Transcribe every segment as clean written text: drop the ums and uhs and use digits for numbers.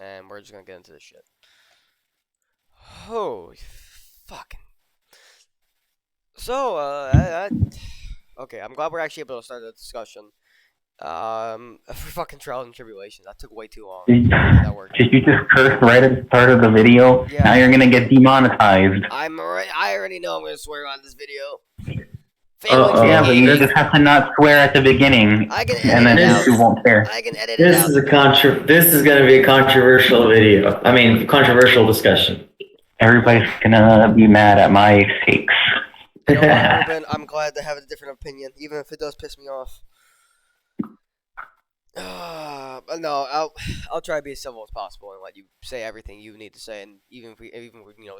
and we're just gonna get into this shit. Holy fucking. So, okay, I'm glad we're actually able to start the discussion. For fucking Trials and Tribulations, that took way too long. That worked. Did you just curse right at the start of the video? Yeah. Now you're gonna get demonetized. I already know I'm gonna swear on this video. Yeah, but you just have to not swear at the beginning, and then you won't care. I can edit it out. This is gonna be a controversial video. I mean, controversial discussion. Everybody's gonna be mad at my takes. You know what, Ruben? I'm glad to have a different opinion, even if it does piss me off. No, I'll try to be as civil as possible and let you say everything you need to say, and even if we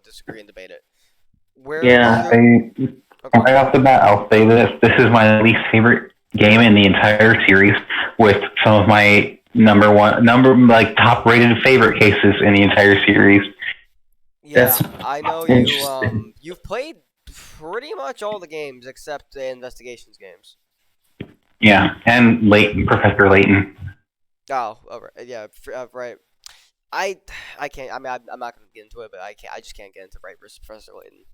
disagree and debate it. Right off the bat, I'll say this: this is my least favorite game in the entire series, with some of my top rated favorite cases in the entire series. Yeah, I know you've played pretty much all the games except the investigations games. Yeah, and Professor Layton. Oh, right. Yeah, right. I can't. I mean, I'm not gonna get into it, but I just can't get into Right versus Professor Layton.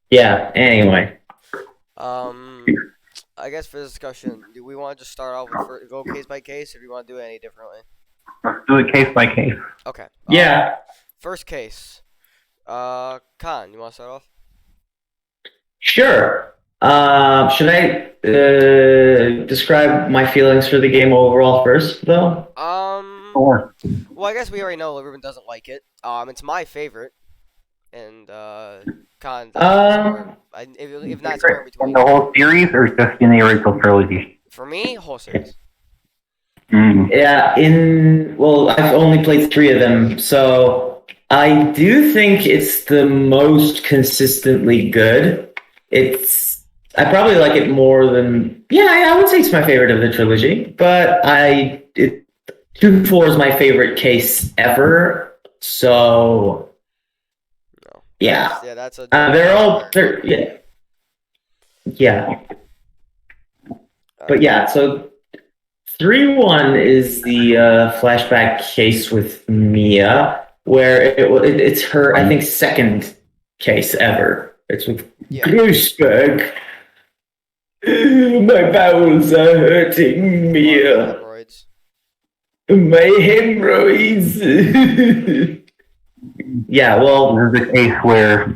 Yeah. Anyway. I guess for this discussion, do we want to just start off with go case by case, or do you want to do it any differently? Let's do it case by case. Okay. Yeah. First case. Khan, you want to start off? Sure. Should I describe my feelings for the game overall first, though? Sure. Well, I guess we already know Ruben doesn't like it. It's my favorite, and Khan. If not, somewhere between. The whole series, or just in the original trilogy? For me, whole series. Yeah. I've only played 3 of them, so I do think it's the most consistently good. I probably like it more than... Yeah, I would say it's my favorite of the trilogy, but 2-4 is my favorite case ever, so... No. Yeah. Yeah, that's a... Yeah. But yeah, so 3-1 is the flashback case with Mia, where it's her, I think, second case ever. It's with Grossberg. My bowels are hurting, Mia. My hemorrhoids. Yeah, well... There's a case where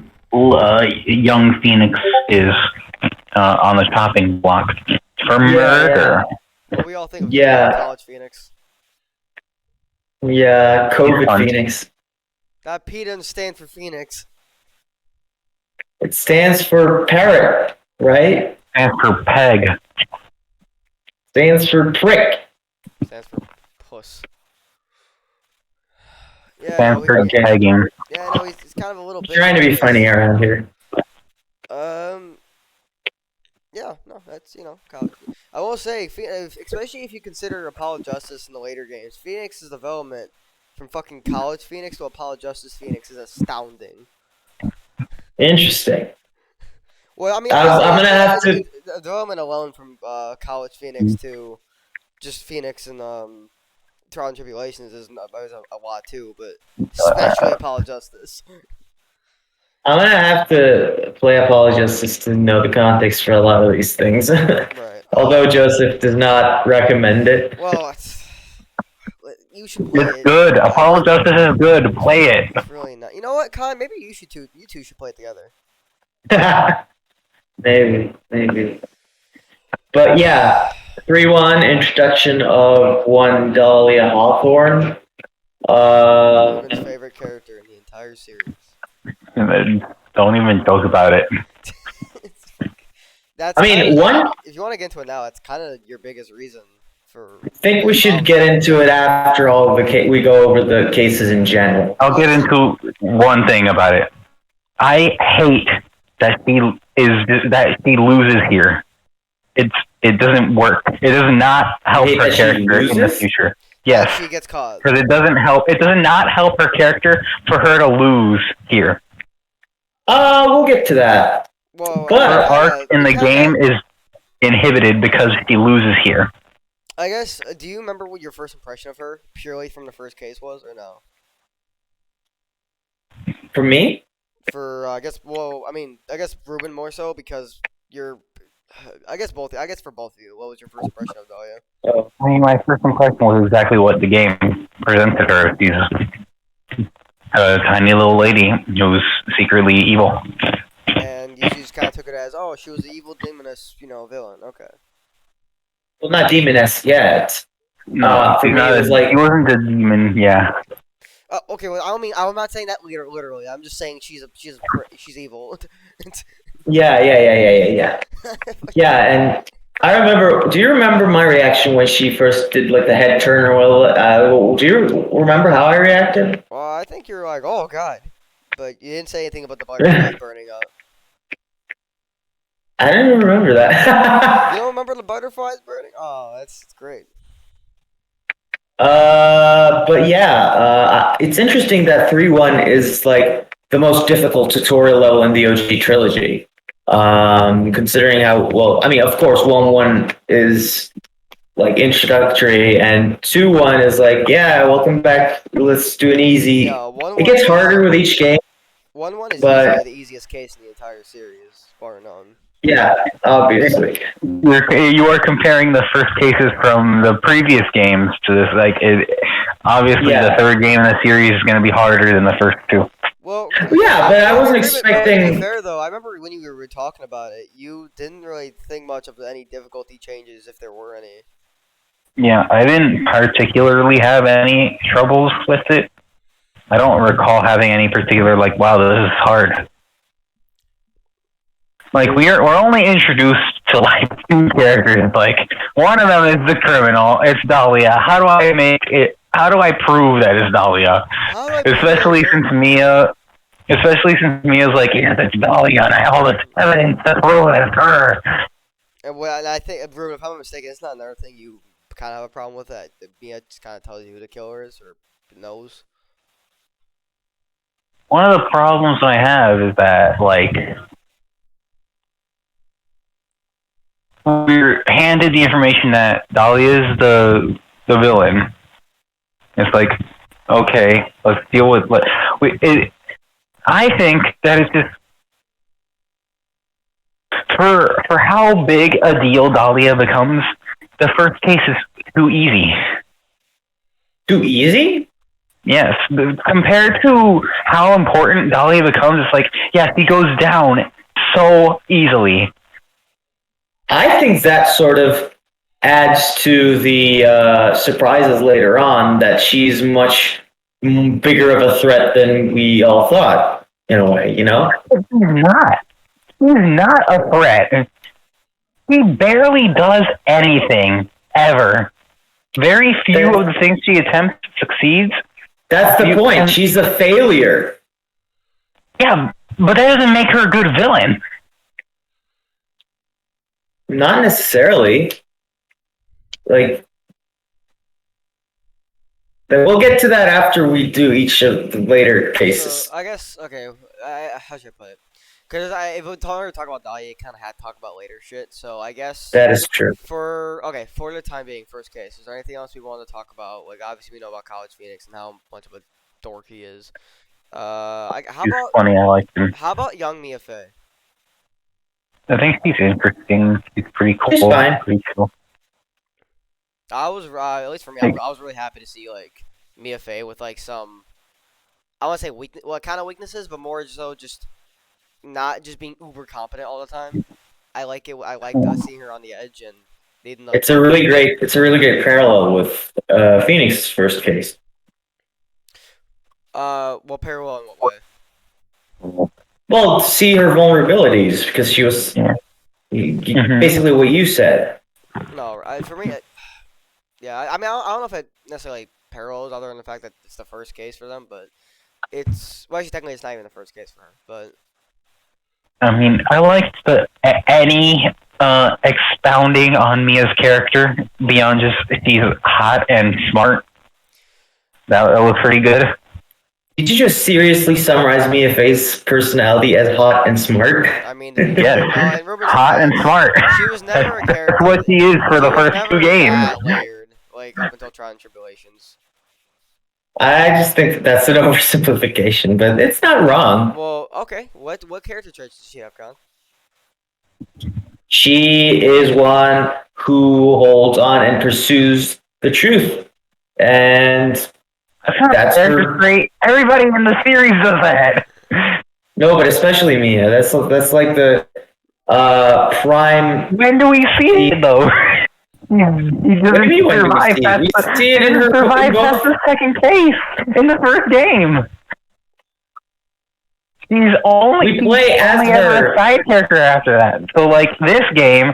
young Phoenix is on the chopping block for murder. Well, we all think of College Phoenix. Yeah, COVID Phoenix. That P doesn't stand for Phoenix. It stands for parrot, right? Stands for peg. Stands for prick. Stands for puss. Yeah, stands for pegging. Yeah, no, he's kind of a little bit... Trying to be funny around here. Yeah, no, that's, college. I will say, especially if you consider Apollo Justice in the later games, Phoenix's development from fucking College Phoenix to Apollo Justice Phoenix is astounding. Interesting. Well, I mean, I'm gonna have to... The development alone from College Phoenix to just Phoenix and Trials and Tribulations is a lot too, but especially Apollo Justice. I'm gonna have to play Apollo Justice to know the context for a lot of these things. Right. Although Joseph does not recommend it. Well, you should play it. It's good. Apollo Justice is good. Play it. It's really not. You know what, Con? Maybe you two should play it together. Maybe. But yeah, 3-1, introduction of one Dahlia Hawthorne. Ruben's favorite character in the entire series. Don't even joke about it. If you want to get into it now, it's kind of your biggest reason for... I think we should get into it after all of we go over the cases in general. I'll get into one thing about it. I hate that she loses here. It doesn't work. It does not help her character in the future. Yes, she gets caught. Because it doesn't help. It does not help her character for her to lose here. We'll get to that. Well, her arc in the game is inhibited because she loses here. I guess. Do you remember what your first impression of her, purely from the first case, was, or no? For me, For I guess. Well, I mean, I guess Ruben more so because you're. I guess both. I guess for both of you, what was your first impression of Dahlia? I mean, my first impression was exactly what the game presented her. She's a tiny little lady who's secretly evil. And you just kind of took it as, oh, she was an evil demoness, villain. Okay. well, not demoness yet. No, For she's me, not it was like, she wasn't a demon. Yeah. Okay. Well, I don't mean. I'm not saying that literally. I'm just saying she's evil. yeah. Yeah, and I remember. Do you remember my reaction when she first did like the head turn? Do you remember how I reacted? Well, I think you're like, oh god, but you didn't say anything about the butterflies burning up. I didn't remember You that. don't remember the butterflies burning? Oh, that's great. But yeah, it's interesting that 3-1 is like the most difficult tutorial level in the OG trilogy. Considering how well, I mean, of course, 1-1 is like introductory, and 2-1 is like, yeah, welcome back. Let's do an easy. Yeah, one It one gets harder with each game, 1-1 is easily but the easiest case in the entire series, bar none. yeah, obviously. You are comparing the first cases from the previous games to this. Obviously, Yeah. the third game in the series is going to be harder than the first two. Well, Yeah, but I wasn't to expecting. be fair though, I remember when you were talking about it, you didn't really think much of any difficulty changes if there were any. Yeah, I didn't particularly have any troubles with it. I don't recall having any particular wow, this is hard. Like we're only introduced to two characters. Like one of them is the criminal. It's Dahlia. How do I make it? How do I prove that it's Dahlia? Especially since Mia's like, yeah, that's Dahlia, and I have all this evidence to prove it's her. And I think, Ruben, if I'm not mistaken, it's not another thing you kind of have a problem with that Mia just kind of tells you who the killer is or knows. One of the problems I have is that we're handed the information that Dahlia is the villain. It's like, okay, let's deal with I think that it's just for how big a deal Dahlia becomes. The first case is too easy. Too easy? Yes, compared to how important Dahlia becomes, it's like, yes, he goes down so easily. I think that sort of adds to the surprises later on that she's much bigger of a threat than we all thought, in a way, you know? He's not. He's not a threat. He barely does anything, ever. Very few of the things she attempts succeeds. That's the point. She's a failure. Yeah, but that doesn't make her a good villain. Not necessarily. We'll get to that after we do each of the later cases. So, I guess, okay, how should I put it? Because if we talk about Dahlia, you kind of had to talk about later shit, so I guess... That is true. For the time being, first case, is there anything else we want to talk about? Like, obviously we know about College Phoenix and how much of a dork he is. Funny, I like him. How about young Mia Fey? I think he's interesting. He's pretty cool. He's fine. Pretty cool. I was, at least for me, I was really happy to see, Mia Fey with, some... I want to say kind of weaknesses, but more so just not just being uber competent all the time. I like it. I like seeing her on the edge and needing. It's a really great parallel with Phoenix's first case. What parallel in what way? Well, see her vulnerabilities because she was basically what you said. No, for me, yeah. I mean, I don't know if it necessarily parallels other than the fact that it's the first case for them, but it's actually technically it's not even the first case for her, but. I mean, I liked any expounding on Mia's character beyond just she's hot and smart. That was pretty good. Did you just seriously summarize Mia Fey's personality as hot and smart? I mean, Yes, in Ruben's hot and defense, smart. she was never a That's character. what she is for She the was first two never games. that layered, like up until Trials and Tribulations. I just think that's an oversimplification, but it's not wrong. Well, okay. What character traits does she have, Con? She is one who holds on and pursues the truth. And That's her. great. Everybody in the series does that. No, but especially Mia. That's like the prime. When do we see it though? He What do you mean when do we see it? We see it in her survive past the second case in the first game. She's only ever a side character after that. So like this game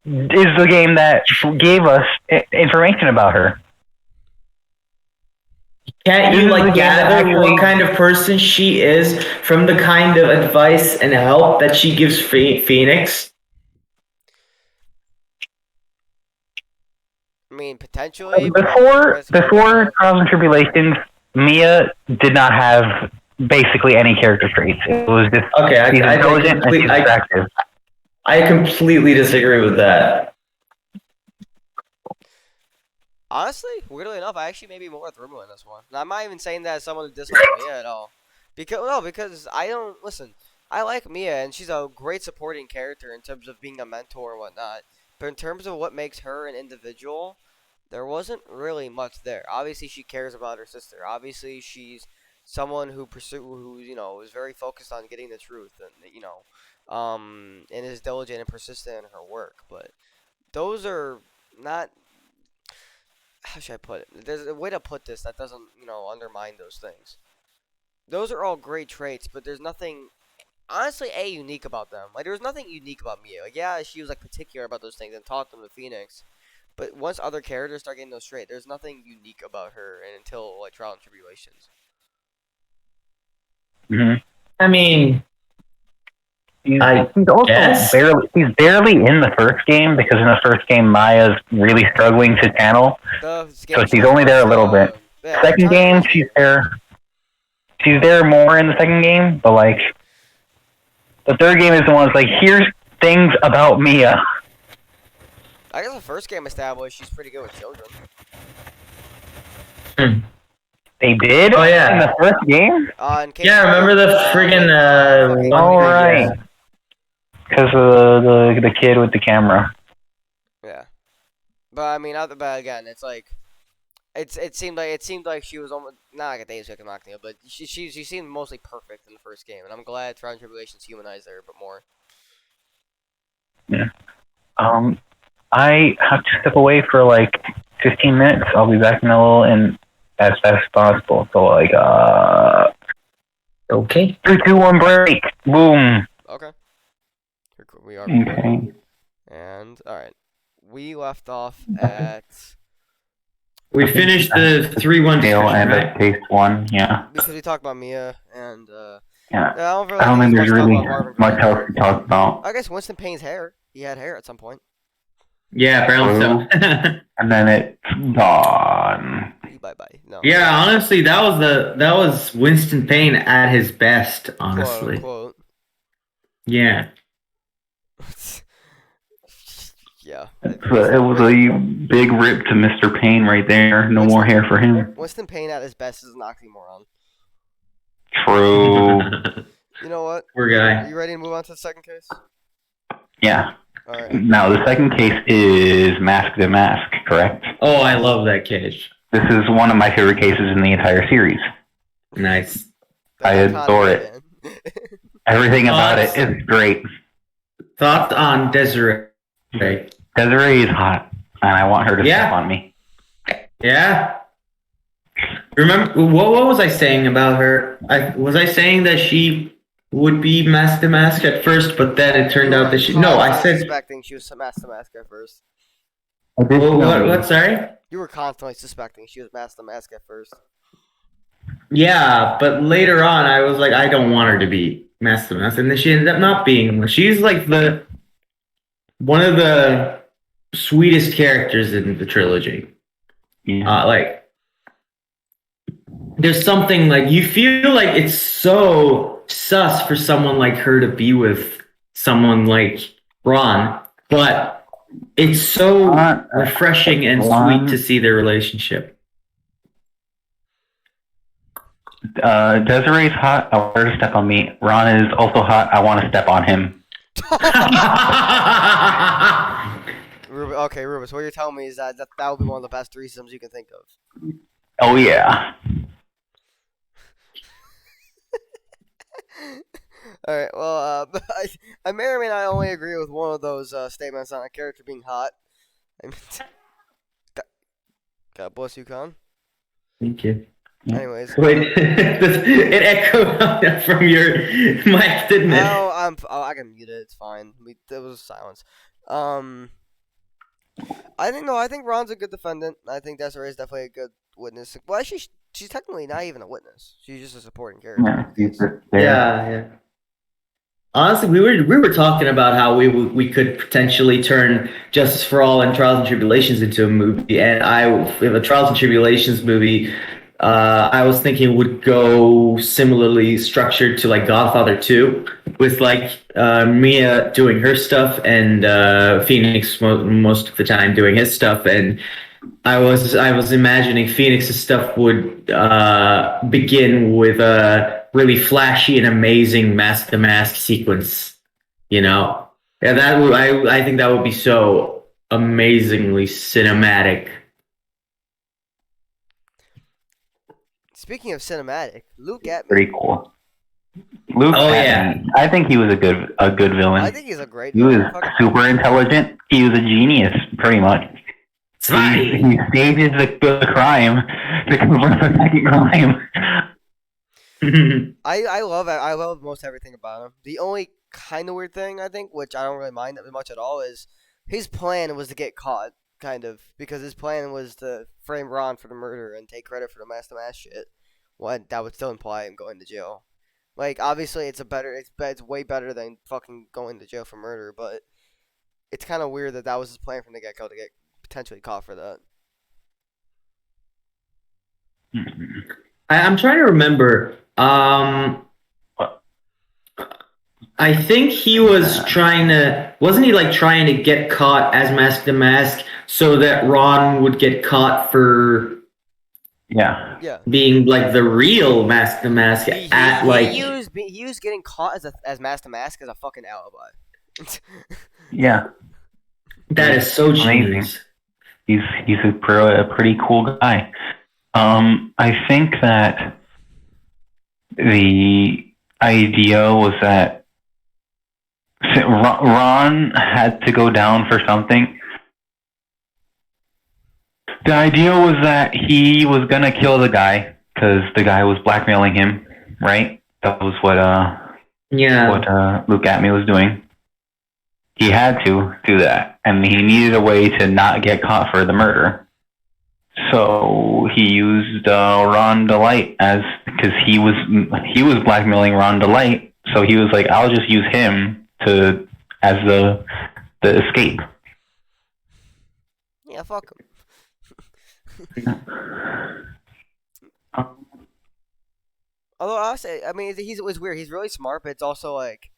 is the game that gave us information about her. Can't you like gather what kind of person she is from the kind of advice and help that she gives Phoenix? I mean, potentially. Before Trials and Tribulations, Mia did not have basically any character traits. It was just she's intelligent and she's attractive. I completely disagree with that. Honestly, weirdly enough, I actually may be more with Ruben in this one. Now, I'm not even saying that as someone who dislikes Mia at all. Because I don't listen. I like Mia, and she's a great supporting character in terms of being a mentor and whatnot. But in terms of what makes her an individual, there wasn't really much there. Obviously, she cares about her sister. Obviously, she's someone who is very focused on getting the truth, and and is diligent and persistent in her work. But those are not. How should I put it? There's a way to put this that doesn't, undermine those things. Those are all great traits, but there's nothing, honestly, unique about them. Like, there was nothing unique about Mia. Like, yeah, she was, like, particular about those things and taught them to Phoenix. But once other characters start getting those traits, there's nothing unique about her until, like, Trials and Tribulations. Mm-hmm. I mean, she's barely in the first game, because in the first game Maya's really struggling to channel, so she's only there a little bit. Second game she's there more in the second game, but like the third game is the one that's like, here's things about Mia. I guess the first game established she's pretty good with children. They did? Oh yeah, in the first game? Yeah, remember the friggin' right. Because of the kid with the camera. Yeah, but I mean, but again, it's like, it seemed like she was almost not like a Dave's Pick and but she seemed mostly perfect in the first game, and I'm glad Trials and Tribulations humanized her a bit more. Yeah. I have to step away for like 15 minutes. I'll be back in a little and as fast as possible. So like okay. 3, 2, 1 break. Boom. Okay. We are okay. And alright. We left off at we finished the 3-1 and at case 1, yeah. Because we talked about Mia and yeah. I don't think there's really much else to talk about. I guess Winston Payne's hair. He had hair at some point. Yeah, apparently so. And then it's gone. Bye. No. Yeah, honestly, that was Winston Payne at his best, honestly. Quote. Yeah. Yeah. It was a big rip to Mr. Payne right there. No more hair for him. Winston Payne at his best is an oxymoron. True. You know what? Poor guy. Are you ready to move on to the second case? Yeah. All right. Now, the second case is Mask to Mask, correct? Oh, I love that case. This is one of my favorite cases in the entire series. Nice. I adore it. Everything about it is great. Thoughts on Desiree? Desiree is hot, and I want her to step on me. Yeah. Remember, what was I saying about her? Was I saying that she would be Mask to Mask at first, but then it turned out that she... No, I said... suspecting she was Mask to Mask at first. What, sorry? You were constantly suspecting she was Mask to Mask at first. Yeah, but later on, I was like, I don't want her to be Mask to Mask, and then she ended up not being. She's like one of the sweetest characters in the trilogy. Yeah. there's something like you feel like it's so sus for someone like her to be with someone like Ron, but it's so refreshing and sweet to see their relationship. Desiree's hot. I want her to step on me. Ron is also hot. I want to step on him. Okay, Rubus, what you're telling me is that would be one of the best threesomes you can think of. Oh yeah. All right. Well, I may or may not only agree with one of those statements on a character being hot. I mean, God bless you, Con. Thank you. Anyways. Wait, it echoed from your mic, didn't it? Oh, I can mute it. It's fine. There was silence. I think Ron's a good defendant. I think Desiree is definitely a good witness. Well, actually, she's technically not even a witness. She's just a supporting character. Yeah. Honestly, we were talking about how we could potentially turn Justice for All and Trials and Tribulations into a movie, and if a Trials and Tribulations movie, I was thinking would go similarly structured to like Godfather 2, with like Mia doing her stuff and Phoenix most of the time doing his stuff, and I was imagining Phoenix's stuff would begin with a really flashy and amazing mask to mask sequence. Yeah, I think that would be so amazingly cinematic. Speaking of cinematic, Luke Atman. Pretty cool. Luke Atman, I think he was a good villain. I think he's a great villain. He was super intelligent. He was a genius, pretty much. He stages the crime to cover the second crime. I love most everything about him. The only kind of weird thing, I think, which I don't really mind that much at all, is his plan was to get caught, kind of, because his plan was to frame Ron for the murder and take credit for the mask to mask shit. Well, that would still imply him going to jail. Like, obviously, it's way better than fucking going to jail for murder, but it's kind of weird that was his plan from the get-go to get potentially caught for that. I'm trying to remember. I think he was wasn't he like trying to get caught as Mask to Mask so that Ron would get caught for being like the real Mask to Mask he used getting caught as Mask to Mask as a fucking alibi. Yeah. That is so genius. He's a pretty cool guy. I think that the idea was that Ron had to go down for something. The idea was that he was gonna kill the guy because the guy was blackmailing him, right? That was what Luke Atman was doing. He had to do that, and he needed a way to not get caught for the murder. So he used Ron DeLight because he was blackmailing Ron DeLight. So he was like, I'll just use him as the escape. Yeah, fuck him. Although I'll say, I mean, it's weird. He's really smart, but it's also like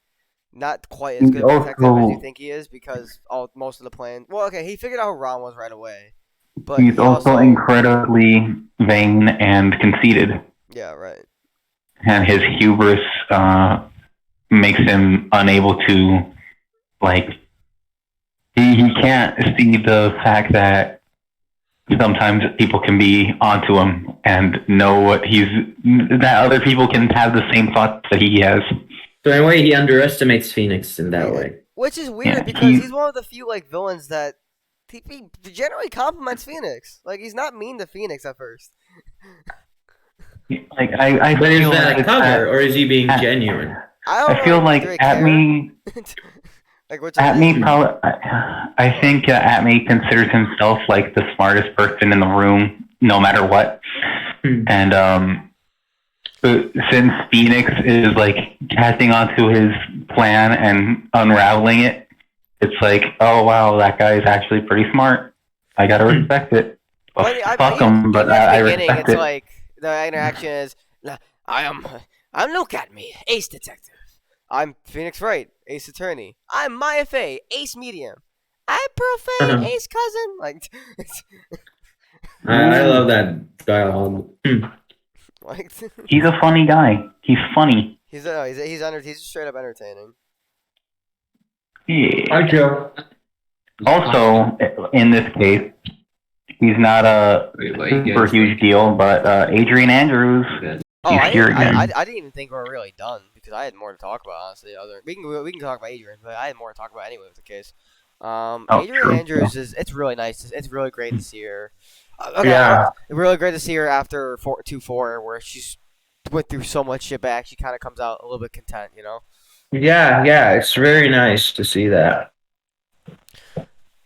not quite as good of a detective as you think he is because most of the plan. Well, okay, he figured out who Ron was right away. But he's also incredibly vain and conceited. Yeah, right. And his hubris makes him unable to, like, he can't see the fact that sometimes people can be onto him and know that other people can have the same thoughts that he has. So in a way, he underestimates Phoenix in that way. Which is weird because he's one of the few villains that he generally compliments Phoenix. Like, he's not mean to Phoenix at first. Like I but is that a cover or is he being genuine? I feel like Atman. Atman probably. I think Atman considers himself like the smartest person in the room, no matter what. And since Phoenix is like catching onto his plan and unraveling it, it's like, oh wow, that guy is actually pretty smart. I gotta respect it. Fuck him, but I respect it. Like the interaction is, I'm look at me, ace detective. I'm Phoenix Wright, ace attorney. I'm Maya Fey, ace medium. I'm Pearl Fey, ace cousin. Like, I love that dialogue. like He's a funny guy. He's funny. he's just straight up entertaining. Yeah. Hi, Joe. Also, in this case, he's not a super huge deal, but Adrian Andrews. Oh, He's here again. I didn't even think we were really done because I had more to talk about. Honestly, we can talk about Adrian, but I had more to talk about anyway with the case. Adrian true. Andrews it's really nice. It's really great to see her. Yeah. Really great to see her after 2-4, where she's went through so much shit back. She kind of comes out a little bit content, you know. Yeah, it's very nice to see that.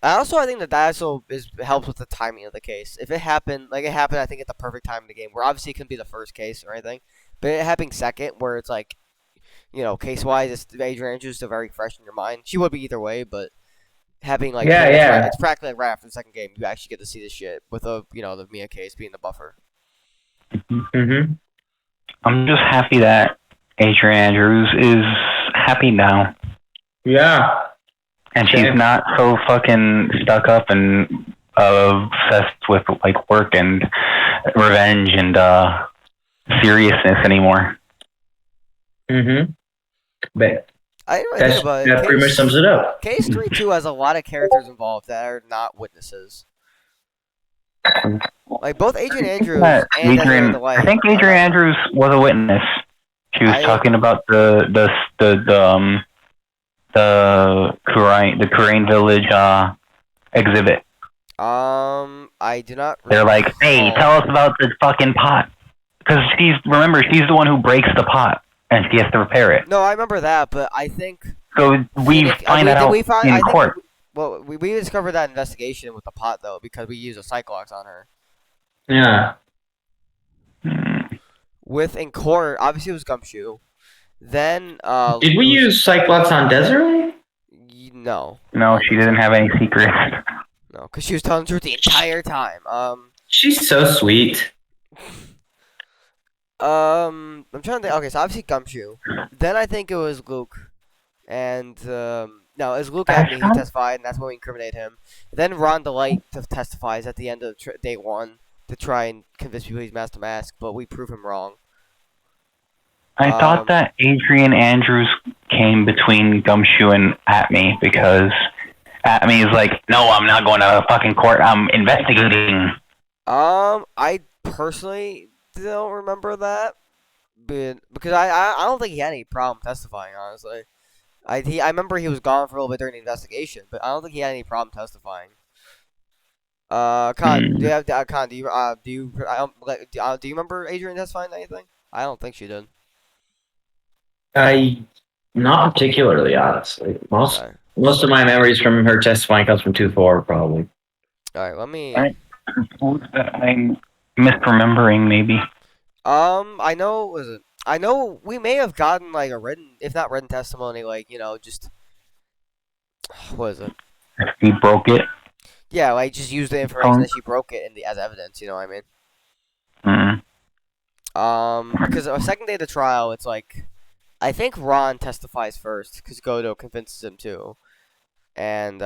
I think that also helps with the timing of the case. If it happened, I think at the perfect time in the game, where obviously it couldn't be the first case or anything, but it happening second, where it's like, you know, case wise, it's Adrian Andrews still very fresh in your mind. She would be either way, but having like it's practically like right after the second game, you actually get to see this shit with the Mia case being the buffer. Mm-hmm. I'm just happy that Adrian Andrews is happy now. Yeah. And she's not so fucking stuck up and obsessed with like work and revenge and seriousness anymore. Mm-hmm. But I didn't really think about it. That pretty much sums it up. Case 3-2 has a lot of characters involved that are not witnesses. Like both Adrian Andrews and Adrian, I think Adrian Andrews was a witness. She was talking about the Korean Village exhibit. I do not. They're like, hey, tell us about the fucking pot, because she's the one who breaks the pot and she has to repair it. No, I remember that, but I think so we find that out in court. Well, we discovered that investigation with the pot though, because we used a Cyclops on her. Yeah. In court, obviously it was Gumshoe. Then did we use Cyclops on Desiree? No. No, she didn't have any secrets. No, because she was telling the truth the entire time. She's so sweet. I'm trying to think. Okay, so obviously Gumshoe. Then I think it was Luke, and no, it was Luke Abney who testified, and that's when we incriminate him. Then Ron DeLight testifies at the end of day 1 to try and convince people he's Master Mask, but we prove him wrong. I thought that Adrian Andrews came between Gumshoe and Atme, because Atme is like, no, I'm not going to fucking court. I'm investigating. I personally don't remember that, but because I don't think he had any problem testifying. Honestly, I remember he was gone for a little bit during the investigation, but I don't think he had any problem testifying. Con, do you remember Adrian testifying to anything? I don't think she did. Not particularly, honestly. Most of my memories from her testifying comes from 2-4, probably. All right, let me. I'm misremembering, maybe. I know we may have gotten like a written, if not written testimony, like just what is it? He broke it. Yeah, like just use the information that she broke it as evidence. You know what I mean? Because the second day of the trial, it's like, I think Ron testifies first because Godo convinces him to, and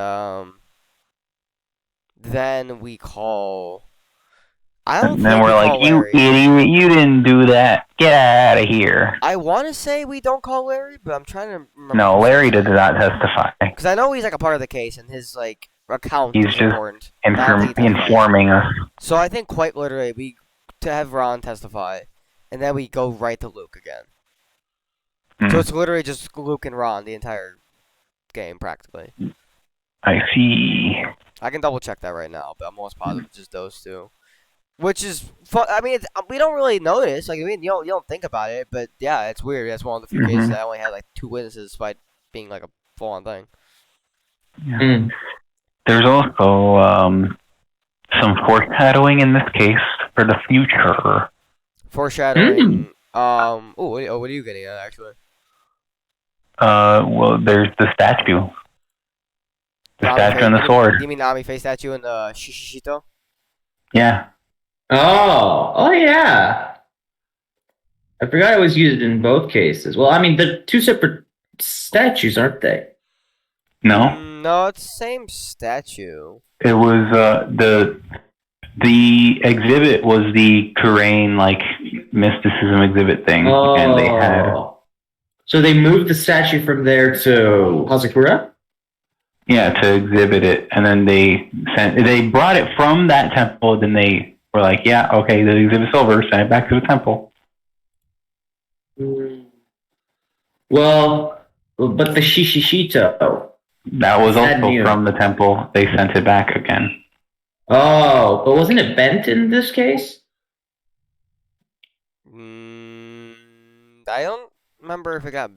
then we call. And then we're like, you idiot, you didn't do that. Get out of here. I want to say we don't call Larry, but I'm trying to remember. No, Larry did not testify. Because I know he's like a part of the case, and his like account is just important. Informing us. So I think quite literally to have Ron testify, and then we go right to Luke again. So it's literally just Luke and Ron the entire game, practically. I see. I can double check that right now, but I'm almost positive it's just those two. Which is fun. I mean, we don't really notice. Like, I mean, you don't think about it, but yeah, it's weird. That's one of the few cases that only had like 2 witnesses, despite being like a full-on thing. Yeah. There's also some foreshadowing in this case for the future. Foreshadowing. What are you getting at, actually? Well, there's the statue. The statue and the sword. You mean Nami face statue and the Shishito? Yeah. Oh yeah. I forgot it was used in both cases. Well, I mean, they're two separate statues, aren't they? No, No, it's the same statue. it was the exhibit was the Korean like mysticism exhibit thing, and they had So they moved the statue from there to Hazakura? to exhibit it, and then they brought it from that temple. Then they were like, yeah, okay, the exhibit's over, send it back to the temple. Well, but the Shishishito. That was also from the temple. They sent it back again. Oh, but wasn't it bent in this case? I don't remember if it got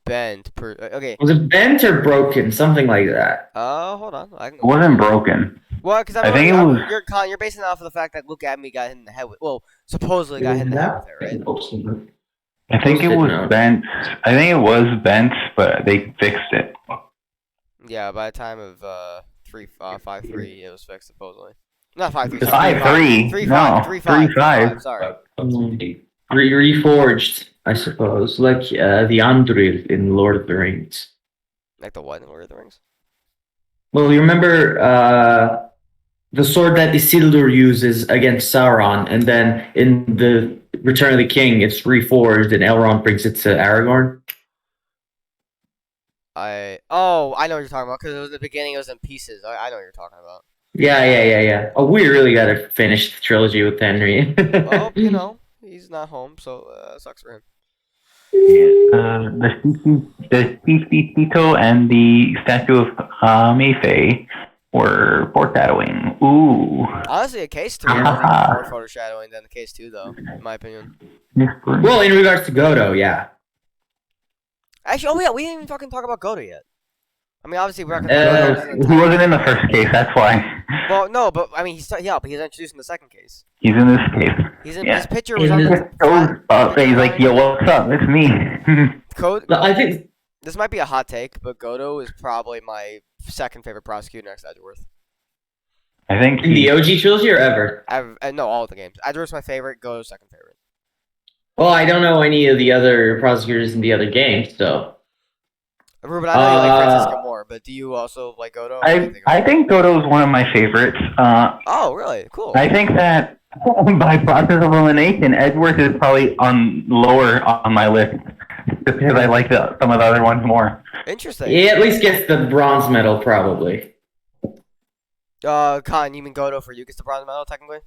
bent. Okay. Was it bent or broken? Something like that. Hold on. It wasn't broken. Well, because I think it was. You're basing it off of the fact that Luke Abney got hit in the head with. Well, supposedly got hit in the head with it, right? I think it was bent. I think it was bent, but they fixed it. Yeah, by the time of 5-3, it was fixed supposedly. Not 5-3. 5-3. 3-5. 3-5. Sorry. Reforged, I suppose, like the Anduril in Lord of the Rings. Like the what in Lord of the Rings? Well, you remember the sword that Isildur uses against Sauron, and then in the Return of the King, it's reforged, and Elrond brings it to Aragorn. I know what you're talking about, because at the beginning it was in pieces. I know what you're talking about. Yeah. Oh, we really gotta finish the trilogy with Henry. Well, he's not home, so sucks for him. The Tito and the statue of Mayfei were foreshadowing. Ooh. Honestly, a case 3 is more foreshadowing than the case 2, though, in my opinion. Well, in regards to Godo, yeah. Actually, we didn't even fucking talk about Godo yet. I mean, obviously, we're not gonna he wasn't in the first case, that's why. Well, no, but I mean, but he's introduced in the second case. He's in this case. His picture was on the... He's like, yo, what's up? It's me. I think... This might be a hot take, but Godo is probably my second favorite prosecutor next to Edgeworth. I think in the OG trilogy or ever? No, all of the games. Edgeworth's my favorite, Godo's second favorite. Well, I don't know any of the other prosecutors in the other games, so... Ruben, I know you like Francisco more, but do you also like Godo? I think Godo is one of my favorites. Oh, really? Cool. I think that by process of elimination, Edgeworth is probably lower on my list, just because I like some of the other ones more. Interesting. He at least gets the bronze medal, probably. Con, you mean Godo for you gets the bronze medal, technically?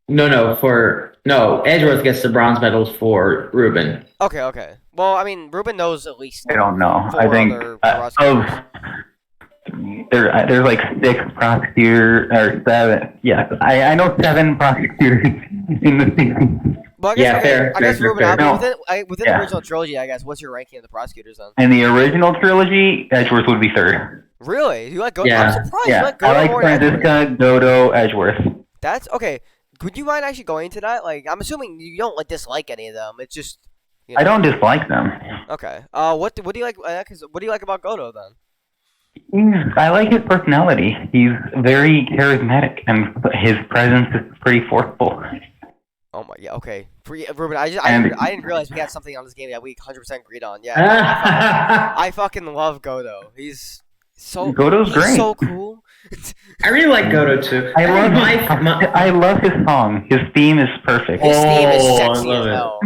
No, Edgeworth gets the bronze medals for Ruben. Okay. Well, I mean, Ruben knows at least. I don't know. I think there's like 6 prosecutors or 7. Yeah, I know 7 prosecutors in the season. Well, fair. I guess Ruben, within the original trilogy, I guess, what's your ranking of the prosecutors then? In the original trilogy, Edgeworth would be 3rd. Really? You like Godo? Yeah. I'm surprised. Yeah, You like Godo I like more Francisca, Godo, Edgeworth. That's okay. Would you mind actually going into that? Like, I'm assuming you don't dislike any of them. It's just. I don't dislike them. Okay. What do you like? What do you like about Godo then? I like his personality. He's very charismatic, and his presence is pretty forceful. Oh my, yeah, okay. Ruben, I didn't realize we had something on this game that we 100% agreed on. Yeah, I fucking love Godo. Godo's great. So cool. I really like Godo too. I love his song. His theme is perfect. His theme is sexy as hell.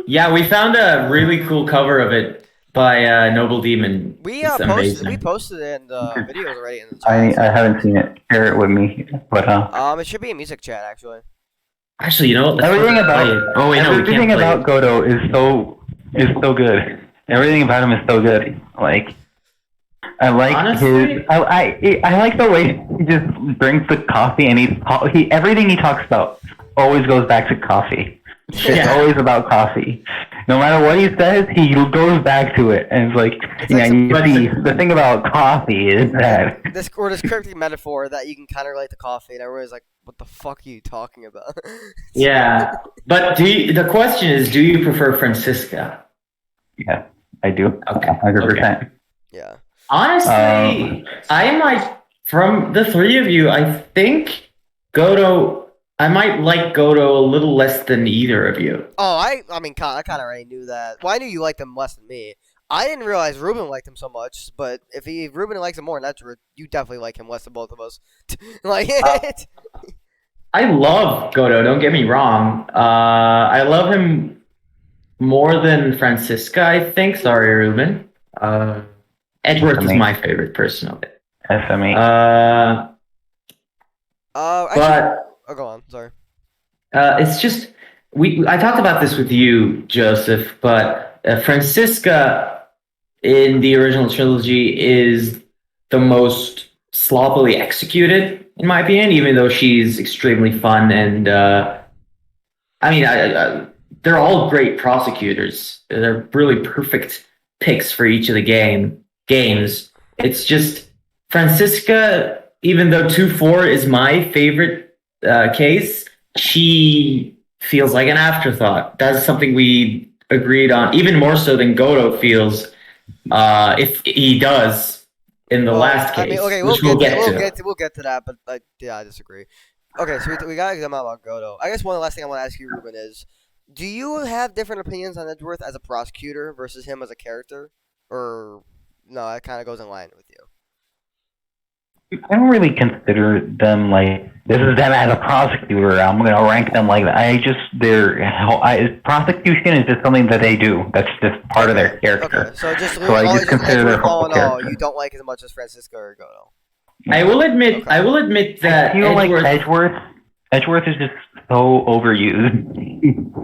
Yeah, we found a really cool cover of it by Noble Demon. We posted it in the videos already in the chat. I haven't seen it. Share it with me, but it should be in music chat actually. Actually, you know what? Everything about Godo is so good. Everything about him is so good. Like, I like I like the way he just drinks the coffee, and everything he talks about always goes back to coffee. It's always about coffee. No matter what he says, he goes back to it, and it's like, the thing about coffee is that this cryptic metaphor that you can kind of relate to coffee, and everybody's like, "What the fuck are you talking about?" Yeah, but the question is, do you prefer Francisca? Yeah, I do. Okay, 100%. Yeah. Honestly, I might, from the 3 of you, I think Godo I might like Goto a little less than either of you. Oh, I mean, I kind of already knew that. Well, I knew you liked him less than me. I didn't realize Ruben liked him so much, but if Ruben likes him more, and that's true, you definitely like him less than both of us. Like, Uh, I love Goto. Don't get me wrong. I love him more than Francisca. I think. Sorry, Ruben. Edgeworth is my favorite personally. SME. actually, But oh, go on. Sorry. it's just I talked about this with you, Joseph, but Francisca in the original trilogy is the most sloppily executed, in my opinion, even though she's extremely fun and I mean, they're all great prosecutors. They're really perfect picks for each of the games. It's just Francisca, even though 2-4 is my favorite case, she feels like an afterthought. That's something we agreed on, even more so than Goto feels if he does in the last case, I mean, okay, which we'll get to. We'll get to that, but yeah, I disagree. Okay, so we gotta come out about Goto. I guess one last thing I want to ask you, Ruben, is do you have different opinions on Edgeworth as a prosecutor versus him as a character, or no? That kind of goes in line with you. I don't really consider them like this is them as a prosecutor. I'm going to rank them like that. Prosecution is just something that they do. That's just part of their character. Okay, so just so I just consider their all whole in all, character. you don't like as much as Francisco or Goto. I will admit. Okay. I will admit that I feel Edgeworth. like Edgeworth is just so overused.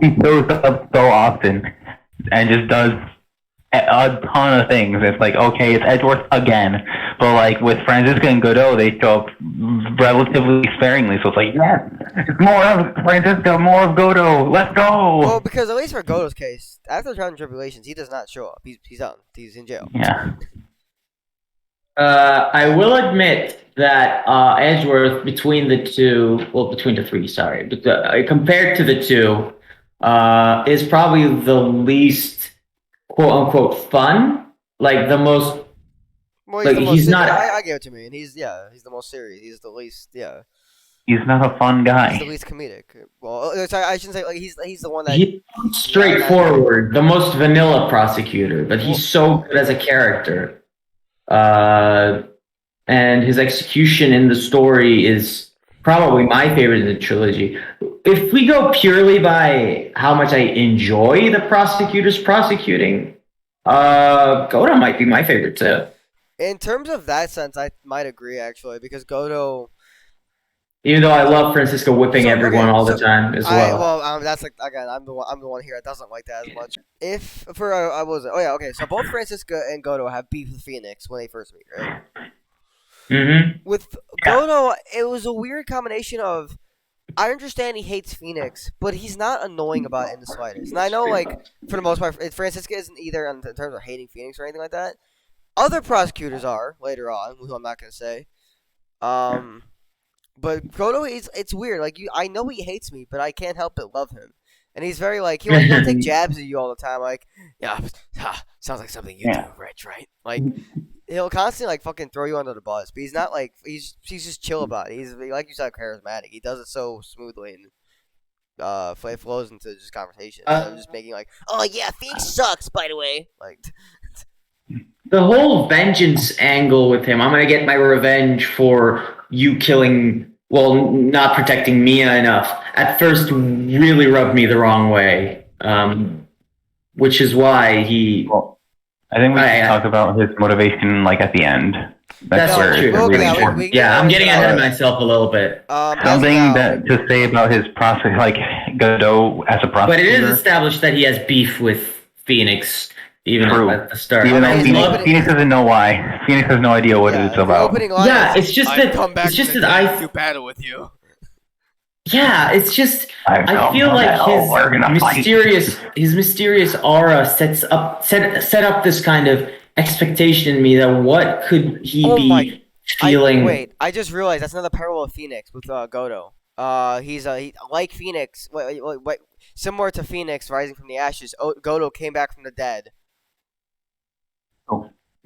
He shows up so often and just does a ton of things. It's like, okay, it's Edgeworth again. But like with Francisca and Godot, they show up relatively sparingly. So it's like, yes, more of Francisca, more of Godot. Let's go. Well, because at least for Goto's case, after Trials and Tribulations, he does not show up. He's done. He's in jail. Yeah. I will admit that Edgeworth between the two, well, between the three, sorry, but compared to the two, is probably the least quote unquote fun. Like the most. Well, Like he's not. I get what you mean. He's the most serious. He's the least. Yeah. He's not a fun guy. He's the least comedic. Well, sorry, I shouldn't say like he's the one that He's straightforward, the most vanilla prosecutor, but he's so good as a character. And his execution in the story is probably my favorite in the trilogy. If we go purely by how much I enjoy the prosecutors prosecuting, Goto might be my favorite too. In terms of that sense, I might agree actually because Goto. Even though I love Francisco whipping everyone all the time as well. That's like again, I'm the one here that doesn't like that as much. If for I was oh yeah okay, so both Francisca and Goto have beef with Phoenix when they first meet, right? Mm-hmm. With Goto, it was a weird combination of I understand he hates Phoenix, but he's not annoying about it in the slightest. And I know, like, for the most part, Francisca isn't either in terms of hating Phoenix or anything like that. Other prosecutors are later on, who I'm not gonna say. But Goto it's weird. Like I know he hates me, but I can't help but love him. And he's very like he'll take jabs at you all the time. Like sounds like something you do, Rich, right? Like he'll constantly like fucking throw you under the bus. But he's not like he's just chill about it. He's like you said, charismatic. He does it so smoothly and it flows into just conversation. Instead of just making like, oh yeah, Phoenix sucks. By the way, like. The whole vengeance angle with him, I'm going to get my revenge for you killing, well, not protecting Mia enough, at first really rubbed me the wrong way. Which is why he... Well, I think we should talk about his motivation, like, at the end. That's true. Really important. I'm getting ahead of myself a little bit. Something to say about his process, like, Godot as a prosecutor. But it is established that he has beef with Phoenix. Even at the start. Even though Phoenix doesn't know why. Phoenix has no idea what it's about. Yeah, it's just that I do battle with you. Yeah, it's just I feel like his mysterious aura set up this kind of expectation in me that what could he be feeling? I just realized that's another parallel of Phoenix with Goto. He's like Phoenix, similar to Phoenix rising from the ashes. Goto came back from the dead.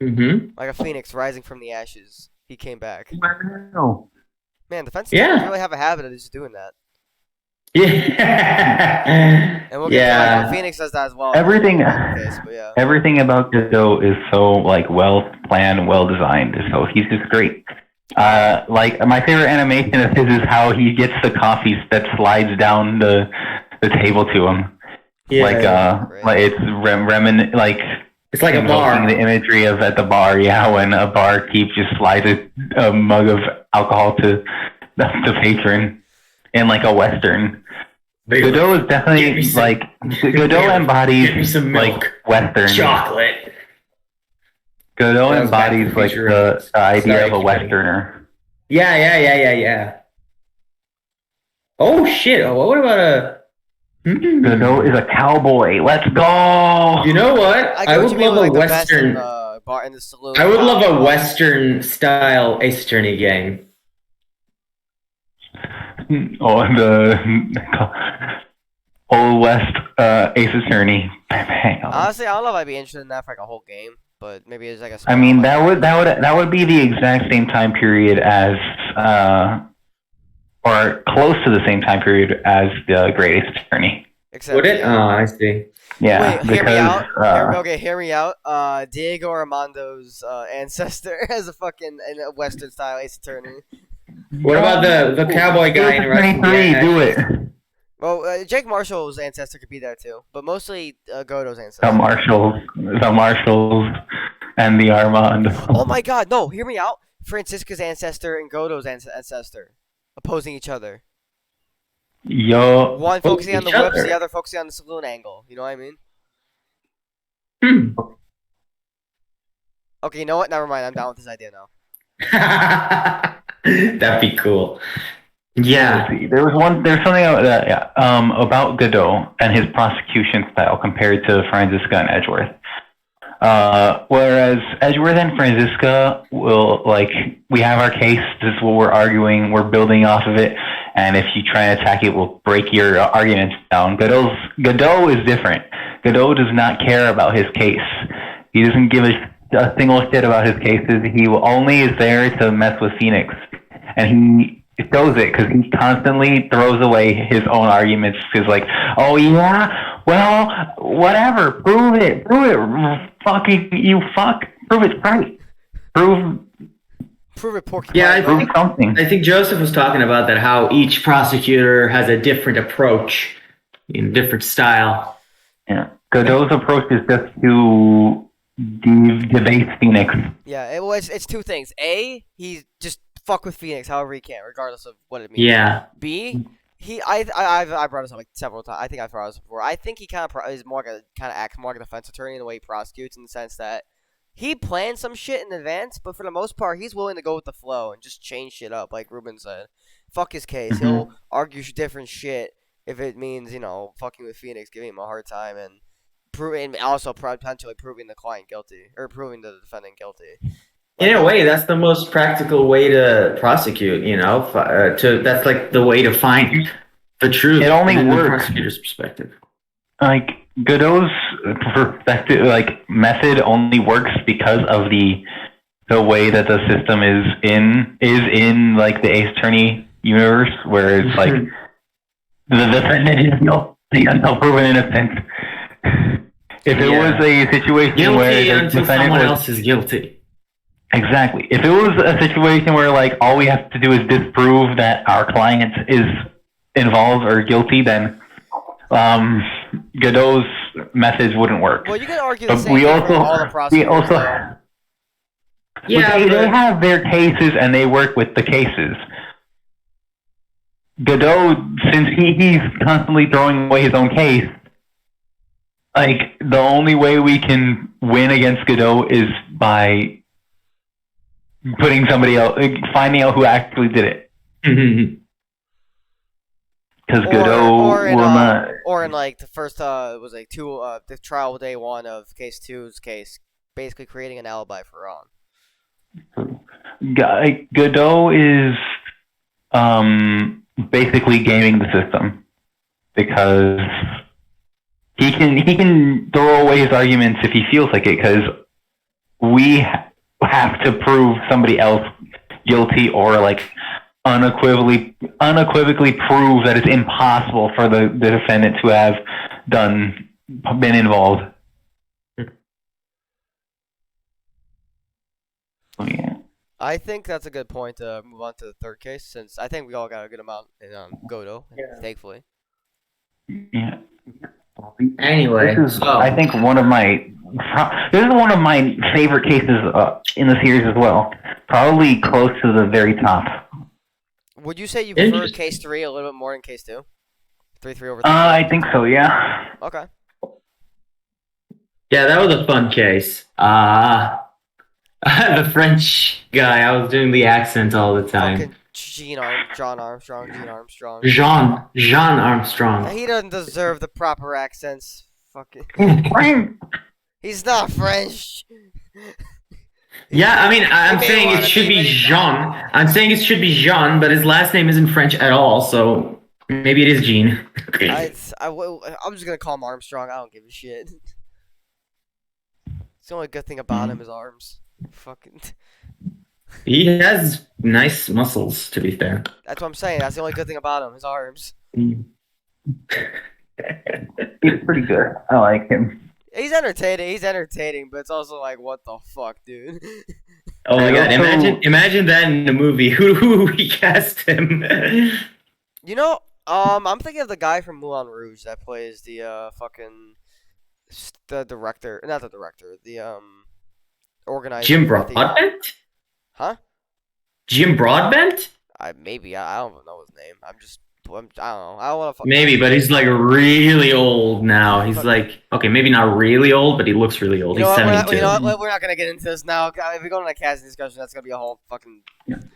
Mm-hmm. Like a phoenix rising from the ashes, he came back. Wow. Man, defense teams really have a habit of just doing that. Yeah. And we'll get to Yeah. Phoenix does that as well. Everything, Case, but yeah. everything about Godot is so like well planned, well designed. So he's just great. Like my favorite animation of his is how he gets the coffee that slides down the table to him. Yeah. Like it's like It's like a invoking bar. the imagery of at the bar. Yeah, when a barkeep just slides a mug of alcohol to the patron in like a western. Godot is definitely like Godot embodies some milk, like western chocolate. Godot embodies like the idea of a westerner. Yeah. Oh shit! What about a? Godot is a cowboy. Let's go. You know what? I would love a western. Bar in the saloon. I would love a western style Ace Attorney game. Oh, the Old West Ace Attorney. Honestly, I don't know if I'd be interested in that for like a whole game, but maybe it's like a. I mean, that would be the exact same time period as or close to the same time period as the Great Ace Attorney. Except, would it? Oh, I see. Yeah. Wait, hear me out. Hear me out. Diego Armando's ancestor as a fucking a Western style Ace Attorney. What about the cowboy guy in Russian? Do it. Well, Jake Marshall's ancestor could be there too, but mostly Godot's ancestor. The Marshalls, and the Armand. Oh my God! No, hear me out. Francisca's ancestor and Godot's ancestor, opposing each other. Yo. One focusing on the whips, the other focusing on the saloon angle. You know what I mean? Okay, you know what? Never mind. I'm down with this idea now. That'd be cool. Yeah. There's something about Godot and his prosecution style compared to Franziska and Edgeworth. Whereas Edgeworth and Franziska will we have our case, this is what we're arguing, we're building off of it, and if you try and attack it, we'll break your arguments down. Godot is different. Godot does not care about his case. He doesn't give a single shit about his cases. He only is there to mess with Phoenix, and he shows it because he constantly throws away his own arguments. He's like, oh yeah, well, whatever, prove it, fucking you fuck, prove it's right, prove it, Porky. Yeah, prove something. I think Joseph was talking about that, how each prosecutor has a different approach, different style. Yeah, Godot's approach is just to debase Phoenix. Yeah, it's two things. A, he's just fuck with Phoenix however he can, regardless of what it means. Yeah. B, I brought this up several times. I think I've brought this before. I think he kind of is more acts more like a defense attorney in the way he prosecutes, in the sense that he plans some shit in advance, but for the most part, he's willing to go with the flow and just change shit up, like Ruben said. Fuck his case. Mm-hmm. He'll argue different shit if it means fucking with Phoenix, giving him a hard time, and also potentially proving the client guilty or proving the defendant guilty. In a way, that's the most practical way to prosecute. That's like the way to find the truth. It only works from the prosecutor's perspective. Like Godot's perspective, method only works because of the way that the system is in the Ace Attorney universe, where it's the defendant is guilty until proven innocent. If it was a situation guilty where the until defendant someone else is guilty. Exactly. If it was a situation where all we have to do is disprove that our client is involved or guilty, then Godot's methods wouldn't work. Well, you can argue the same thing for all the prosecutors. They have their cases and they work with the cases. Godot, since he's constantly throwing away his own case, the only way we can win against Godot is by putting somebody else, finding out who actually did it. Because Godot will not. Or in the first, it was the trial day one of case 2's case, basically creating an alibi for Ron. Godot is basically gaming the system because he can throw away his arguments if he feels like it, because we have to prove somebody else guilty or unequivocally prove that it's impossible for the defendant to have been involved. Oh, yeah. I think that's a good point to move on to the third case, since I think we all got a good amount in Godo, thankfully. Yeah. Anyway, I think this is one of my favorite cases in the series as well. Probably close to the very top. Would you say you prefer case 3 a little bit more than case 2? 3-3 over 3? I think so, yeah. Okay. Yeah, that was a fun case. The French guy, I was doing the accent all the time. Fucking Jean Armstrong. Jean Armstrong. He doesn't deserve the proper accents. Fucking. He's not French. Yeah, I mean, I'm saying it should be Jean. I'm saying it should be Jean, but his last name isn't French at all, so maybe it is Jean. I'm just gonna call him Armstrong. I don't give a shit. It's the only good thing about him is arms. Fucking. He has nice muscles, to be fair. That's what I'm saying. That's the only good thing about him, his arms. He's pretty good. I like him. He's entertaining, but it's also like, what the fuck, dude? Oh my god! Imagine that in the movie. Who we cast him? You know, I'm thinking of the guy from Moulin Rouge that plays the director, not the director, the organizer. Jim Broadbent? Huh? Jim Broadbent? I don't know his name. I don't know. I don't want to. Maybe, but he's like really old now. He's like, okay, maybe not really old, but he looks really old. He's 72. We're not gonna get into this now. If we go into a casting discussion, that's gonna be a whole fucking.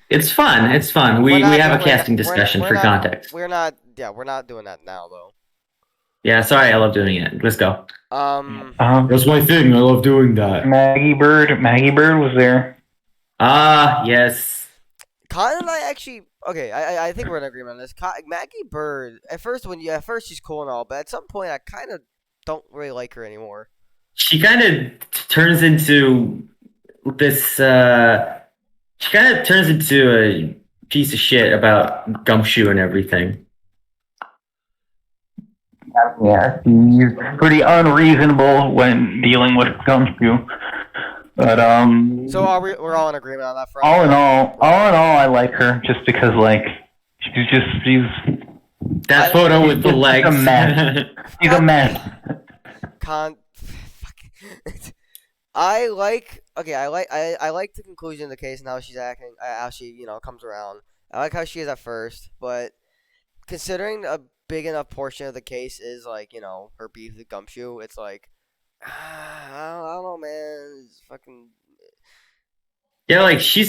It's fun. It's fun. We have a casting discussion for context. We're not doing that now though. Yeah, sorry, I love doing it. Let's go. That's my thing. I love doing that. Maggie Bird was there. Yes. Cotton and I actually. Okay, I think we're in agreement on this. Maggie Bird, at first she's cool and all, but at some point I kind of don't really like her anymore. She kind of turns into this. She kind of turns into a piece of shit about Gumshoe and everything. Yeah, he's pretty unreasonable when dealing with Gumshoe. But so we're all in agreement on that front. All in all, I like her just because she's that photo with the legs. A mess. She's a mess. I like the conclusion of the case and how she's acting, how she comes around. I like how she is at first, but considering a big enough portion of the case is her beef with Gumshoe, it's like. I don't know, man. It's fucking. Yeah, like she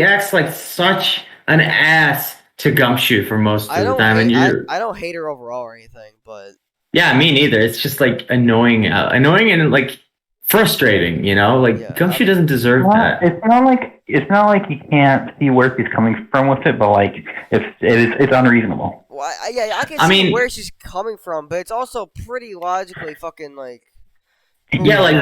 acts like such an ass to Gumshoe for most of the time, I don't hate her overall or anything, but yeah, me neither. It's just like annoying and like frustrating. Gumshoe doesn't deserve that. It's not like you can't see where she's coming from with it, but like it's unreasonable. Well, I can see where she's coming from, but it's also pretty logically fucking like. Yeah, like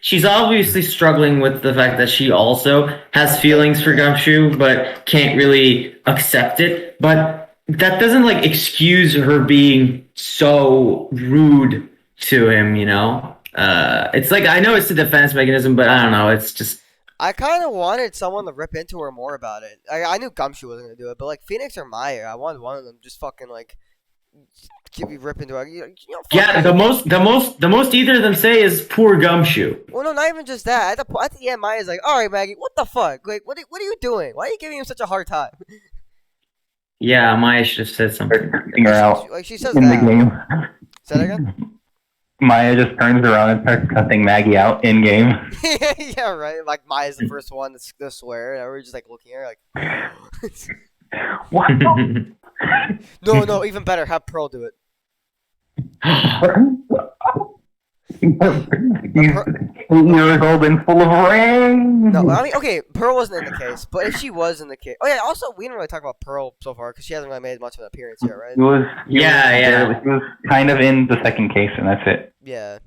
she's obviously struggling with the fact that she also has feelings for Gumshoe, but can't really accept it. But that doesn't like excuse her being so rude to him. It's like I know it's a defense mechanism, but I don't know. It's just I kind of wanted someone to rip into her more about it. I knew Gumshoe wasn't gonna do it, but like Phoenix or Maya, I wanted one of them just fucking like. Give you rip into her. Yeah, the most either of them say is poor Gumshoe. Well, no, not even just that. At the end, Maya's like, "All right, Maggie, what the fuck? Like, what are you doing? Why are you giving him such a hard time?" Yeah, Maya should have said something. Her out she says in that. the game. Say that again. Maya just turns around and starts cussing Maggie out in game. Yeah, right. Like Maya's the first one to swear, and we're just like looking at her like. What? No, even better. Have Pearl do it. He's 8 years old and full of rain. No, I mean, okay, Pearl wasn't in the case, but if she was in the case, oh yeah. Also, we didn't really talk about Pearl so far because she hasn't really made much of an appearance yet, right? He was kind of in the second case, and that's it. Yeah.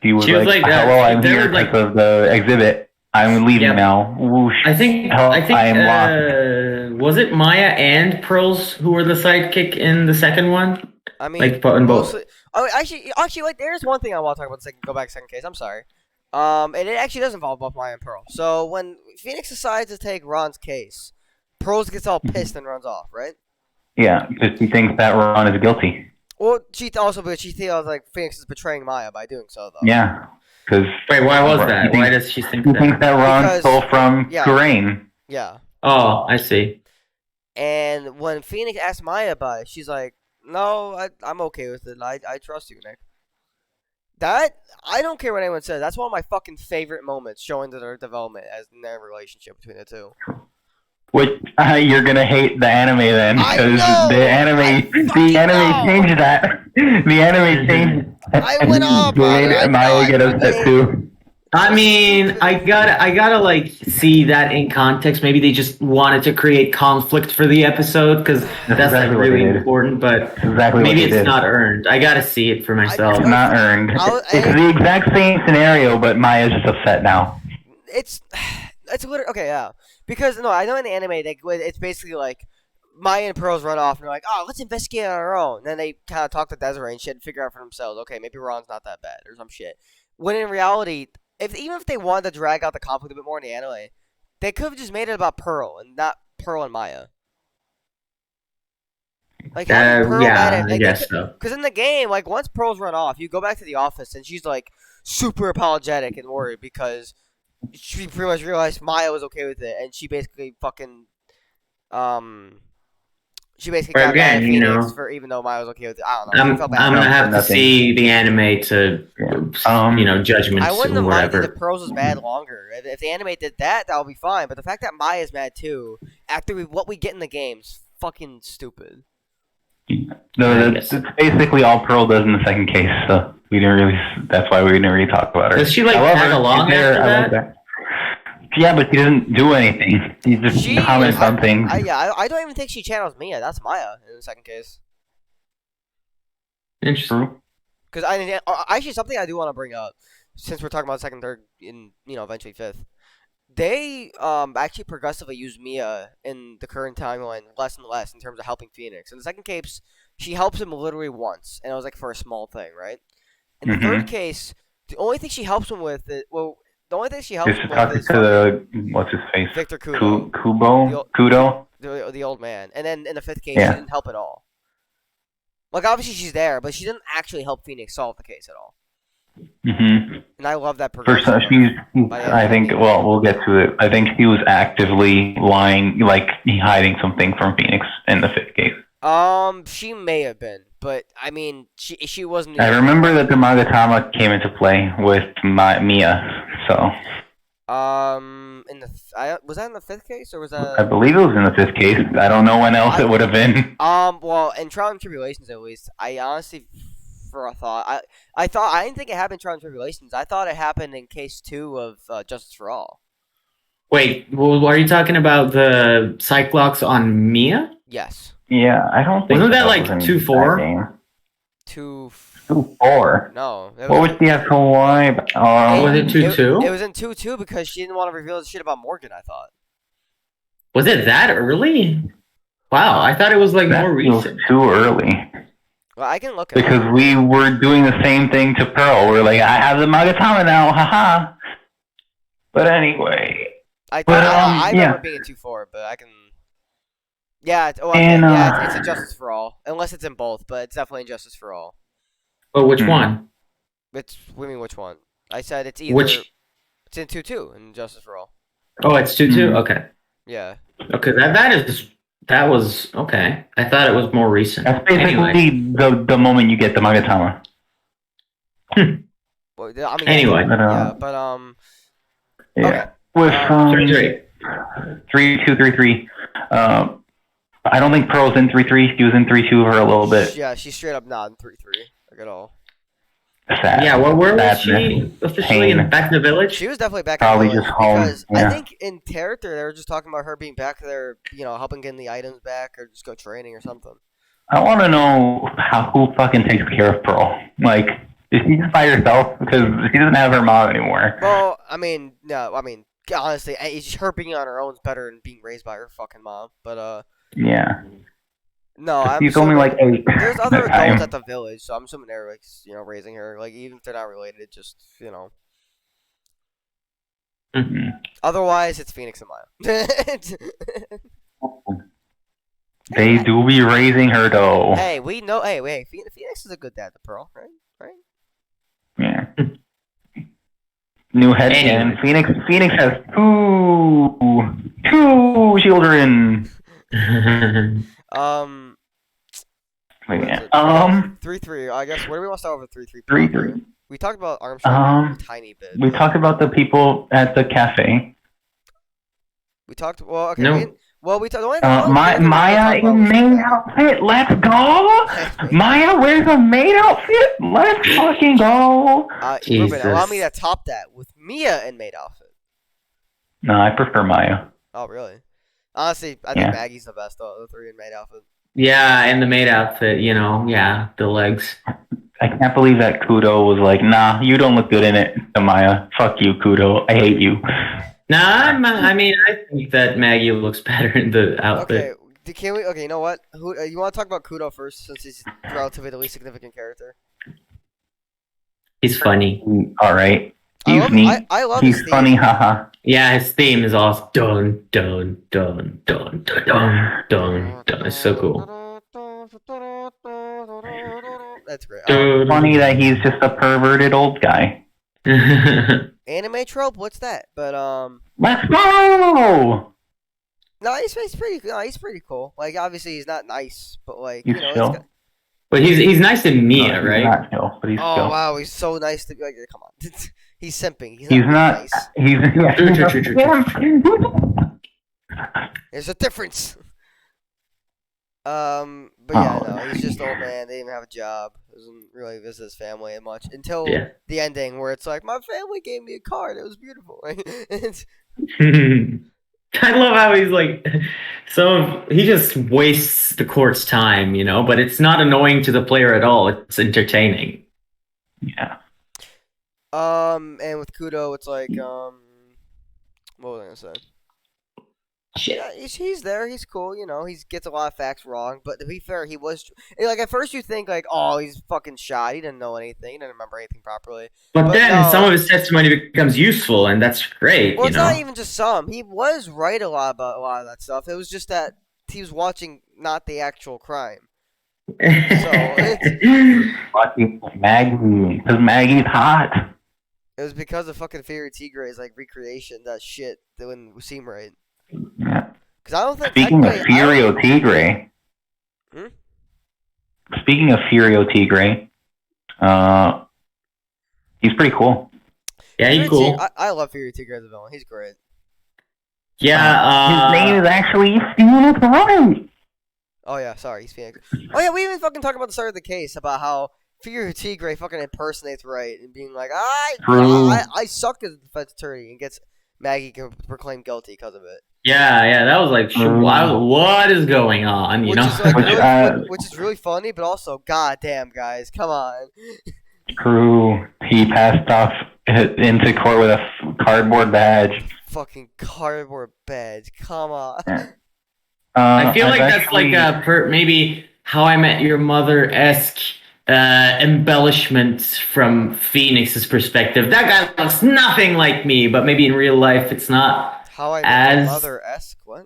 He was like, "Hello, I'm here because of the exhibit. I'm leaving now. Whoosh. I think I am lost. Was it Maya and Pearls who were the sidekick in the second one? I mean, Like in both. mostly. Oh, actually, like there's one thing I want to talk about. Go back to second case. I'm sorry. And it actually does involve both Maya and Pearl. So when Phoenix decides to take Ron's case, Pearls gets all pissed and runs off, right? Yeah, because he thinks that Ron is guilty. Well, she feels like Phoenix is betraying Maya by doing so, though. Yeah, because wait, why was that? Why does she think he that? thinks that Ron stole from Kurain. Yeah. Oh, I see. And when Phoenix asks Maya about it, she's like, "No, I'm okay with it. I trust you, Nick." That I don't care what anyone says. That's one of my fucking favorite moments, showing their development as in their relationship between the two. Which you're gonna hate the anime then, because the anime changed that. The anime changed. I went off. Maya get upset too. I mean, I gotta like see that in context. Maybe they just wanted to create conflict for the episode because that's exactly like really important. But maybe it's not earned. I gotta see it for myself. It's not earned. It's the exact same scenario, but Maya's just upset now. It's literally okay, yeah. Because no, I know in the anime it's basically like Maya and Pearls run off and they're like, "Oh, let's investigate on our own." And then they kind of talk to Desiree and shit and figure out for themselves, okay, maybe Ron's not that bad or some shit. When in reality, even if they wanted to drag out the conflict a bit more in the anime, they could have just made it about Pearl and not Pearl and Maya. Like Pearl I guess so. Because in the game, like once Pearl's run off, you go back to the office and she's like super apologetic and worried because she pretty much realized Maya was okay with it, and she basically fucking got mad at Phoenix for even though Maya was okay with it. I don't know. I'm gonna have to see the anime to judgments. I wouldn't have minded if Pearls was mad longer. If the anime did that, that would be fine. But the fact that Maya's mad too, after what we get in the game's fucking stupid. No, that's basically all Pearl does in the second case. So we didn't really. That's why we didn't really talk about her. Does she like tag along after that? Yeah, but she doesn't do anything. She just comments on things. I don't even think she channels Mia. That's Maya in the second case. Interesting. Because actually something I do want to bring up, since we're talking about second, third, and eventually fifth, they actually progressively use Mia in the current timeline less and less in terms of helping Phoenix. In the second case, she helps him literally once, and it was like for a small thing, right? In the third case, the only thing she helps him with is the only thing she helps him with is what's his face? Victor Kudo. Kudo? The old man. And then in the fifth case, she didn't help at all. Like, obviously she's there, but she didn't actually help Phoenix solve the case at all. Mm-hmm. And I love that progression. I think, we'll get to it. I think he was actively lying, like hiding something from Phoenix in the fifth case. She may have been, but I mean, she wasn't. I remember that the Magatama came into play with Mia, so. Was that in the fifth case or was that? I believe it was in the fifth case. I don't know when else it would have been. Well, in Trials and Tribulations at least, I honestly, I didn't think it happened in Trials and Tribulations. I thought it happened in case 2 of Justice for All. Wait, well, are you talking about the Cyclops on Mia? Yes. Yeah, I don't think. Wasn't that like 2-4? 2-4. No. What would she have to lie about? Was it 2-2? It was in 2-2 because she didn't want to reveal the shit about Morgan, I thought. Was it that early? Wow, I thought it was like more recent. Too early. Well, I can look at because we were doing the same thing to Pearl. We're like, I have the Magatama now, haha. But anyway. I remember being in 2-4, but I can. Yeah, it's in Justice for All. Unless it's in both, but it's definitely in Justice for All. But which one? What do you mean, which one? I said it's either. It's in 2-2 in Justice for All. Oh, it's 2-2? Okay. Yeah. Okay, that was okay. I thought it was more recent. That's basically the moment you get the Magatama. Well, I mean, anyway. Okay. With 3-2-3-3. I don't think Pearl's in 3-3. She was in 3-2 for a little bit. Yeah, she's straight up not in 3-3 like at all. Sad. Yeah, well, where was she officially? Back in the village? She was definitely back Probably in the village. Just home. Because yeah. I think in character they were just talking about her being back there, helping getting the items back or just go training or something. I want to know who fucking takes care of Pearl. Like, is she just by herself? Because she doesn't have her mom anymore. Well, I mean, no, honestly, her being on her own is better than being raised by her fucking mom. But Yeah. no, I'm He's only assuming like 8 there's at other the adults time. at the village, so I'm assuming they're like raising her. Like even if they're not related, just Mhm. Otherwise, it's Phoenix and Maya. They do be raising her though. Hey, we know. Hey, wait. Phoenix is a good dad to Pearl, right? Right. Yeah. New head Anyway. and Phoenix has two children. What is Yeah. it? 3-3. I guess. Where do we want to start with 3-3? 3-3. We talked about Armstrong a tiny bit. We talked about the people at the cafe. We talked. Well, okay. No. We talked. Maya in maid outfit. Let's go. Maya wears a maid outfit. Let's fucking go. Ruben, allow me to top that with Mia in maid outfit. No, I prefer Maya. Oh, really? Honestly, I think Maggie's the best of the three in maid outfit. Yeah, and the maid outfit, the legs. I can't believe that Kudo was like, nah, you don't look good in it, Maya. Fuck you, Kudo. I hate you. Nah, I think that Maggie looks better in the outfit. Okay, can we? Okay, you know what? Who you want to talk about Kudo first, since he's relatively the least significant character? He's funny. All right. He's neat. I love He's his theme. funny, haha. Yeah, his theme is awesome. Dun dun dun dun dun dun dun dun. It's so cool. That's great. Funny that he's just a perverted old guy. Anime trope? What's that? But Let's go. no, he's pretty cool. Like obviously he's not nice, but like He's chill. But he's nice to Mia, He's right? not chill, but he's oh chill. wow, he's so nice to be like. Come on, he's simping. He's not nice. There's a difference. But yeah, no, he's just old man. They didn't even have a job. Doesn't really visit his family much until the ending, where it's like my family gave me a card. It was beautiful. I love how he's like, he just wastes the court's time, but it's not annoying to the player at all. It's entertaining. Yeah. And with Kudo, it's like, what was I gonna say? Shit. Yeah, he's there. He's cool. He gets a lot of facts wrong. But to be fair, he was like at first you think like, oh, he's fucking shot. He didn't know anything. He didn't remember anything properly. But then some of his testimony becomes useful, and that's great. Well, it's not even just some. He was right about a lot of that stuff. It was just that he was watching not the actual crime. Watching Maggie, because Maggie's hot. It was because of fucking Fairy Tigre's like recreation that shit that wouldn't seem right. Yeah. Because I don't think. Speaking of Furio Tigre. Speaking of Furio Tigre, he's pretty cool. Yeah, he's cool. I love Fairy Tigre as a villain. He's great. Yeah. His name is actually Phoenix Wright. Oh yeah, sorry, he's Phoenix. Oh yeah, we even fucking talked about the start of the case about how Fairy Tigre fucking impersonates Wright and being like, I suck as a defense attorney, and gets Maggie proclaimed guilty because of it. Yeah, that was like, what is going on? Which is really funny, but also, goddamn, guys, come on. True. He passed off into court with a cardboard badge. Fucking cardboard badge. Come on. I feel like that's like a maybe How I Met Your Mother-esque embellishment from Phoenix's perspective. That guy looks nothing like me, but maybe in real life it's not. How I Met Your Mother-esque? What?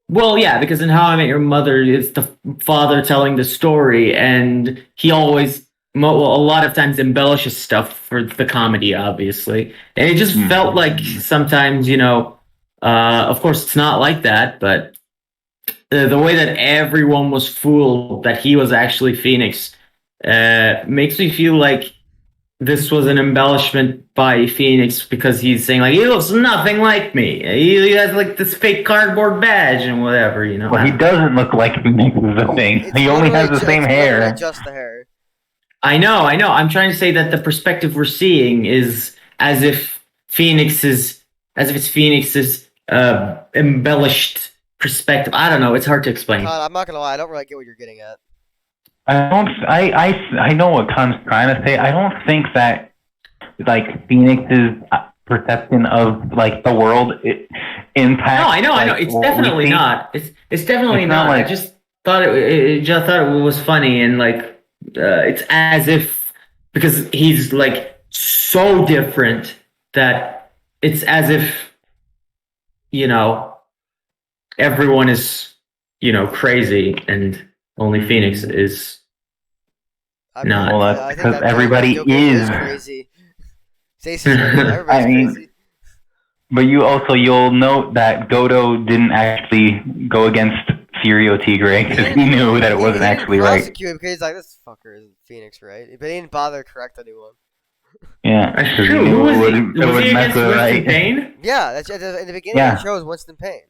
Well, yeah, because in How I Met Your Mother, it's the father telling the story, and he always, a lot of times, embellishes stuff for the comedy, obviously. And it just felt like sometimes, of course, it's not like that, but the way that everyone was fooled that he was actually Phoenix makes me feel like this was an embellishment by Phoenix, because he's saying like, he looks nothing like me. He has like this fake cardboard badge and whatever, Well, he doesn't look like Phoenix is the thing. He only has the same hair. Just the hair. I know. I'm trying to say that the perspective we're seeing is as if it's Phoenix's embellished perspective. I don't know. It's hard to explain. I'm not gonna lie. I don't really get what you're getting at. I know what Khan's trying to say. I don't think that like Phoenix is perception of like the world impact. No, I know. Like, It's definitely not. It's definitely not. Like, I just thought it was funny and like it's as if because he's like so different that it's as if everyone is crazy and only Phoenix is not. Well, that's because everybody is crazy. Stacey's right. Everybody's crazy. But you'll note that Goto didn't actually go against Furio Tigre because he knew that it wasn't actually right. Because he's like, this fucker is Phoenix, right? But he didn't bother to correct anyone. Yeah, that's true. Who was he? Was he against Winston Payne? Yeah, that's in the beginning of the show is Winston Payne.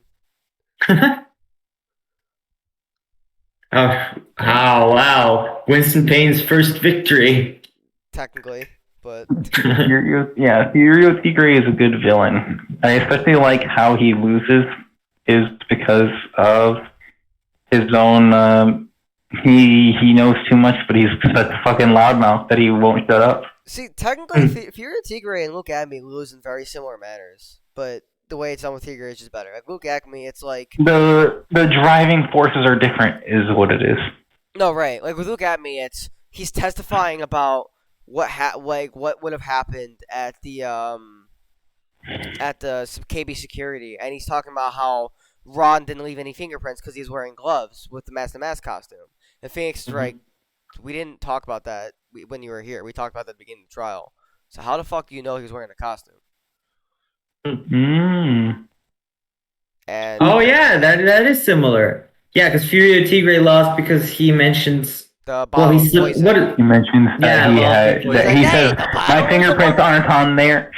Oh, wow. Winston Payne's first victory. Technically, but... Furio Tigre is a good villain. I especially like how he loses is because of his own... he knows too much, but he's such a fucking loudmouth that he won't shut up. See, technically, Furio Tigre and Luke Acme lose in very similar manners, but... the way it's done with Tigre is just better. Like Luke Acme, it's like the driving forces are different, is what it is. No, right. Like with Luke Acme, he's testifying about what would have happened at the KB security, and he's talking about how Ron didn't leave any fingerprints because he's wearing gloves with the mask costume. And Phoenix is like, we didn't talk about that when you were here. We talked about that at the beginning of the trial. So how the fuck do you know he was wearing a costume? Mm. And yeah, that is similar. Yeah, because Furio Tigre lost because he mentions the bottle of poison. He mentions that he says my fingerprints aren't on there.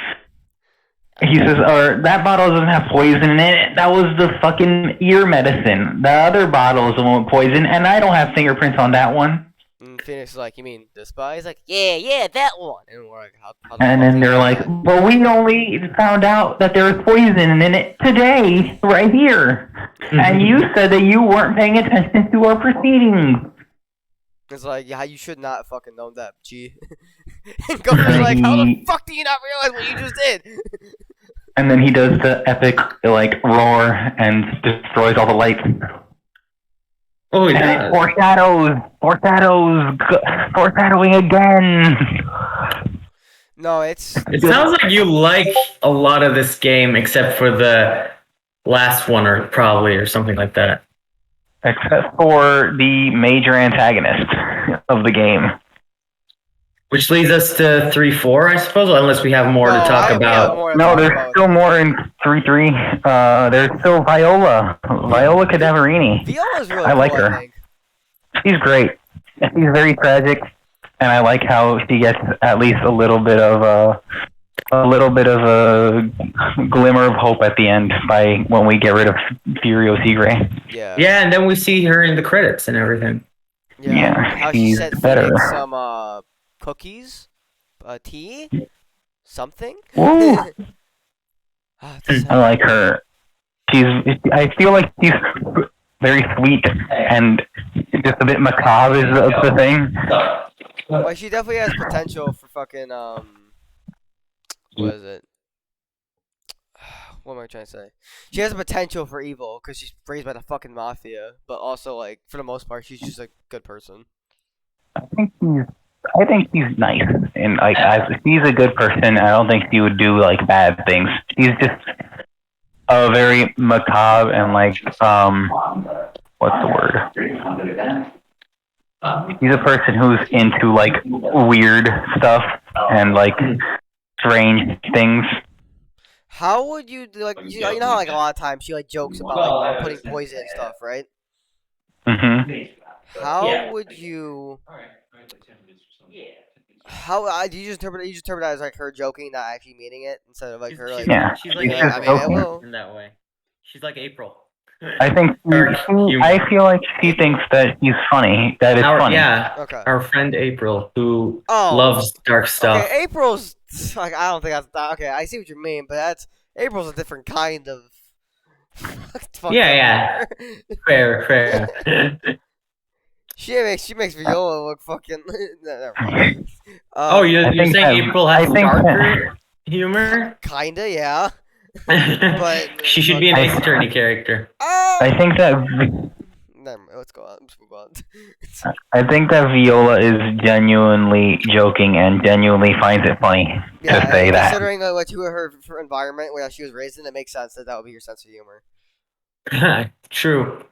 He says, or that bottle doesn't have poison in it. That was the fucking ear medicine. The other bottle is the one with poison, and I don't have fingerprints on that one. And Phoenix is like, you mean this spy? He's like, yeah, that one. And we're like, how and then they're like, well, we only found out that there was poison in it today, right here. And you said that you weren't paying attention to our proceedings. It's like, yeah, you should not fucking know that, G. And Goku's like, how the fuck do you not realize what you just did? And then he does the epic, like, roar and destroys all the lights. Oh, yeah. Foreshadowing again. No, it sounds like you like a lot of this game, except for the last one, or something like that. Except for the major antagonist of the game. Which leads us to 3-4, I suppose, unless we have more to talk about. No, there's still more in 3-3. There's still Viola Cadaverini. Viola's really I like cool, her. I think. She's great. She's very tragic, and I like how she gets at least a little bit of a glimmer of hope at the end when we get rid of Furio Tigre. Yeah, and then we see her in the credits and everything. Yeah, how she said better. Some cookies, tea, something. I like her. I feel like she's very sweet and just a bit macabre is the thing. Well, she definitely has potential for fucking what is it? What am I trying to say? She has a potential for evil because she's raised by the fucking mafia, but also like for the most part, she's just a good person. I think she's nice, and like she's a good person. I don't think she would do like bad things. She's just a very macabre and like what's the word? She's a person who's into like weird stuff and like strange things. How would you like? You know how like a lot of times she like jokes about like putting poison and stuff, right? Mhm. How would you? How do you just interpret it? You just interpret it as like her joking, not actually meaning it, instead of like her like. She's like I will. In that way. She's like April. I think I feel like she thinks that he's funny. That is funny. Yeah. Okay. Our friend April, who loves dark stuff. Okay, April's like I don't think that's okay. I see what you mean, but April's a different kind of. Yeah. Fair. She makes Viola look fucking. You're saying April has darker? humor. Kinda, yeah. But she should be an Ace Attorney character. I think that Never mind. Let's go on. Let's move on. I think that Viola is genuinely joking and genuinely finds it funny to say that. Considering what her environment where she was raised in, it makes sense that would be your sense of humor. True.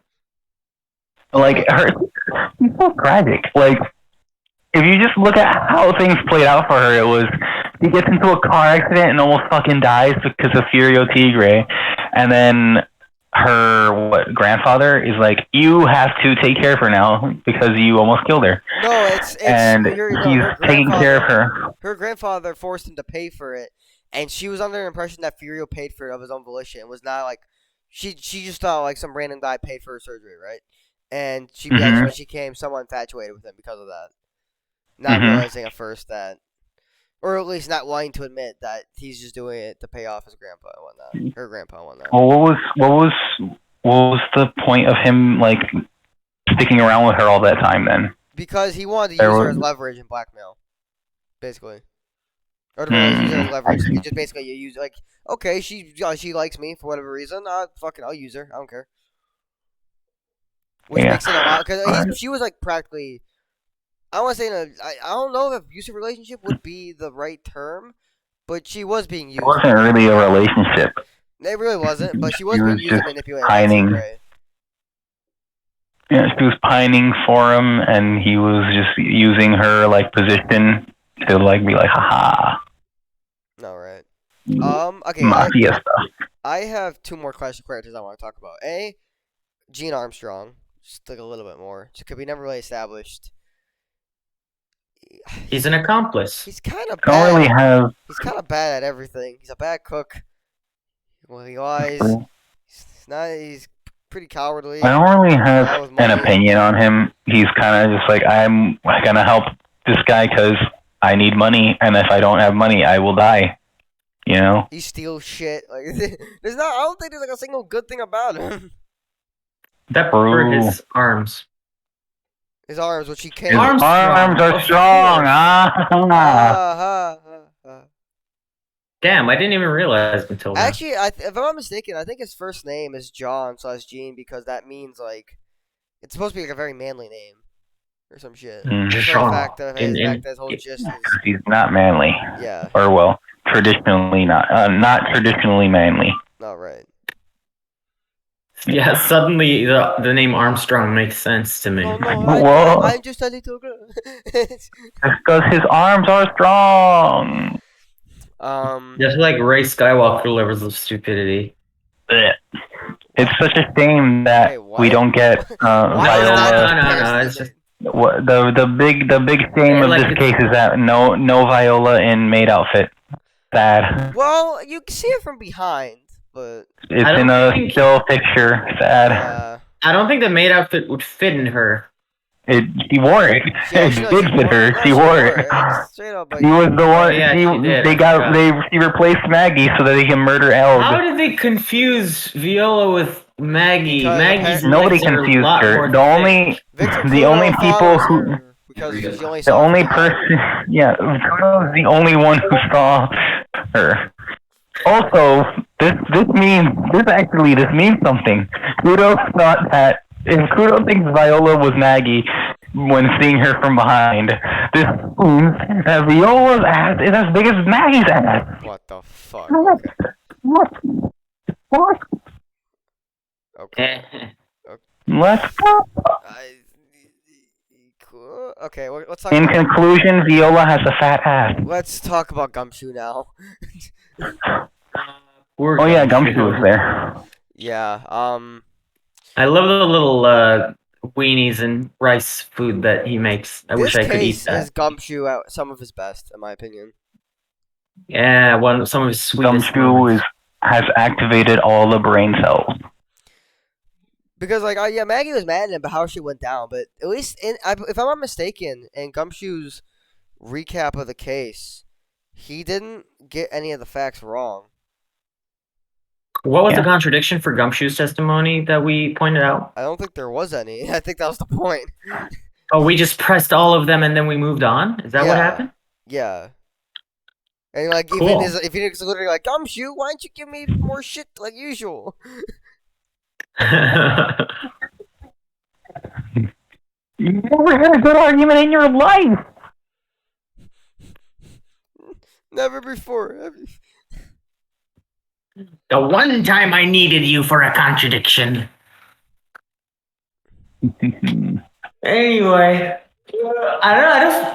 Like it's so tragic. Like if you just look at how things played out for her, it was she gets into a car accident and almost fucking dies because of Furio Tigre, and then her grandfather is like, you have to take care of her now because you almost killed her. No, it's and he's taking care of her. Her grandfather forced him to pay for it, and she was under the impression that Furio paid for it of his own volition. It was not like she just thought like some random guy paid for her surgery, right? And she when she came somewhat infatuated with him because of that, not realizing at first that, or at least not wanting to admit that he's just doing it to pay off his grandpa and whatnot, her grandpa and whatnot. Well, what was the point of him like sticking around with her all that time then? Because he wanted to use her as leverage and blackmail, basically. Or to use her as leverage. You just basically you use like, okay, she likes me for whatever reason. I'll use her. I don't care. Which makes it a lot because she was like practically. I want to say I don't know if abusive relationship would be the right term, but she was being used. It wasn't really a relationship. It really wasn't, but she was being used and manipulated. Pining. Yeah, she was pining for him, and he was just using her like position to like be like, haha. All right. Okay. Mafia stuff. I have two more characters I want to talk about. Gene Armstrong. Just like a little bit more, because we never really established. He's an accomplice. He's kind of bad. Don't really have. He's kind of bad at everything. He's a bad cook. Well, he lies. He's pretty cowardly. I don't really have an opinion on him. He's kind of just like, I'm gonna help this guy because I need money, and if I don't have money, I will die. You know. He steals shit. Like there's not. I don't think there's like a single good thing about him. That for his arms. His arms, which he can't. His arms are strong. Damn, I didn't even realize until now. Actually, if I'm not mistaken, I think his first name is John / Gene because that means like it's supposed to be like a very manly name or some shit. Just for the fact that his whole gist is he's not manly. Yeah. Or well, traditionally not traditionally manly. Not right. Yeah, suddenly the name Armstrong makes sense to me. No, I'm just a little girl. It's because his arms are strong. Just like Ray Skywalker levels of stupidity. It's such a shame that we don't get Viola. No. It's just the big shame of this case is that no Viola in maid outfit. Sad. Well, you can see it from behind. But it's in a still picture. Sad. I don't think the maid outfit would fit in her. She wore it. It did fit her. She wore it. Straight up, he was the one. She replaced Maggie so that they can murder Eld. How did they confuse Viola with Maggie? Nobody confused her. The only people who. The only person. Yeah, Kudo was the only one who saw her. Also, this means something. Kudo thought that if Kudo thinks Viola was Maggie when seeing her from behind, this means that Viola's ass is as big as Maggie's ass. What the fuck? What? Okay. Let's go. Okay, let's talk. In conclusion, Viola has a fat ass. Let's talk about Gumshoe now. Oh yeah, Gumshoe was there. Yeah. I love the little weenies and rice food that he makes. I wish I could eat that. This case is Gumshoe at some of his best, in my opinion. Yeah, some of his sweetest. Gumshoe has activated all the brain cells. Because Maggie was mad at him about how she went down, but at least if I'm not mistaken, in Gumshoe's recap of the case, he didn't get any of the facts wrong. What was the contradiction for Gumshoe's testimony that we pointed out? I don't think there was any. I think that was the point. Oh, we just pressed all of them and then we moved on? Is that what happened? Yeah. And like Cool. even his Phoenix is literally like, Gumshoe, why don't you give me more shit like usual? You never had a good argument in your life. Never before. The one time I needed you for a contradiction. Anyway, I don't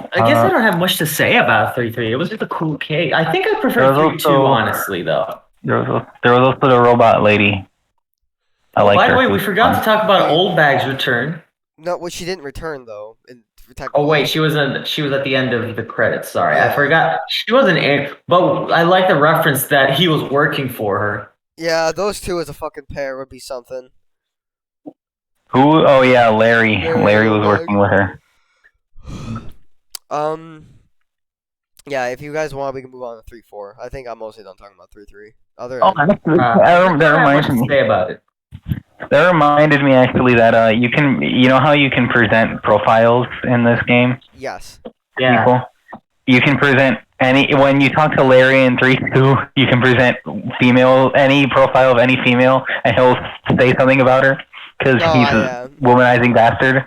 know. I guess I don't have much to say about 3-3. It was just a cool case. I think I prefer 3-2, honestly, though. There was also the robot lady. I like By her. the way, we forgot to talk about Old Bag's return. No, well, she didn't return though. Oh wait, she was at the end of the credits. Sorry, Yeah. I forgot. She wasn't in, but I like the reference that he was working for her. Yeah, those two as a fucking pair would be something. Who? Oh yeah, Larry. Larry was working with her. Yeah, if you guys want, we can move on to 3-4. I think I'm mostly done talking about 3-3. That reminds me. Say about it. That reminded me actually that you know how you can present profiles in this game? Yes. Yeah. People? You can present when you talk to Larry in 3-2, you can present any profile of any female, and he'll say something about her because he's a womanizing bastard.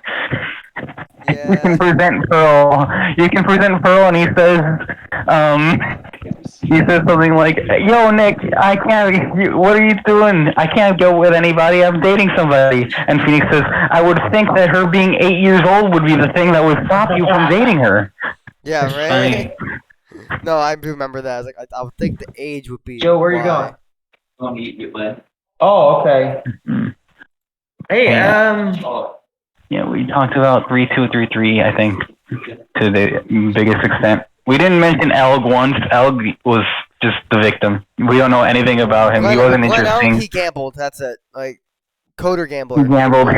Yeah. You can present Pearl. And he says something like, "Yo, Nick, I can't. What are you doing? I can't go with anybody. I'm dating somebody." And Phoenix says, "I would think that her being 8 years old would be the thing that would stop you from dating her." Yeah, right. No, I do remember that. I was like, I would think the age would be. Joe, where are you going? I'm eat you, bud. Oh, okay. Hey, Yeah, we talked about 3-2, 3-3, I think, to the biggest extent. We didn't mention Elg once. Elg was just the victim. We don't know anything about him. He wasn't interesting. He gambled. That's it. Like, Coder gambler. He gambled.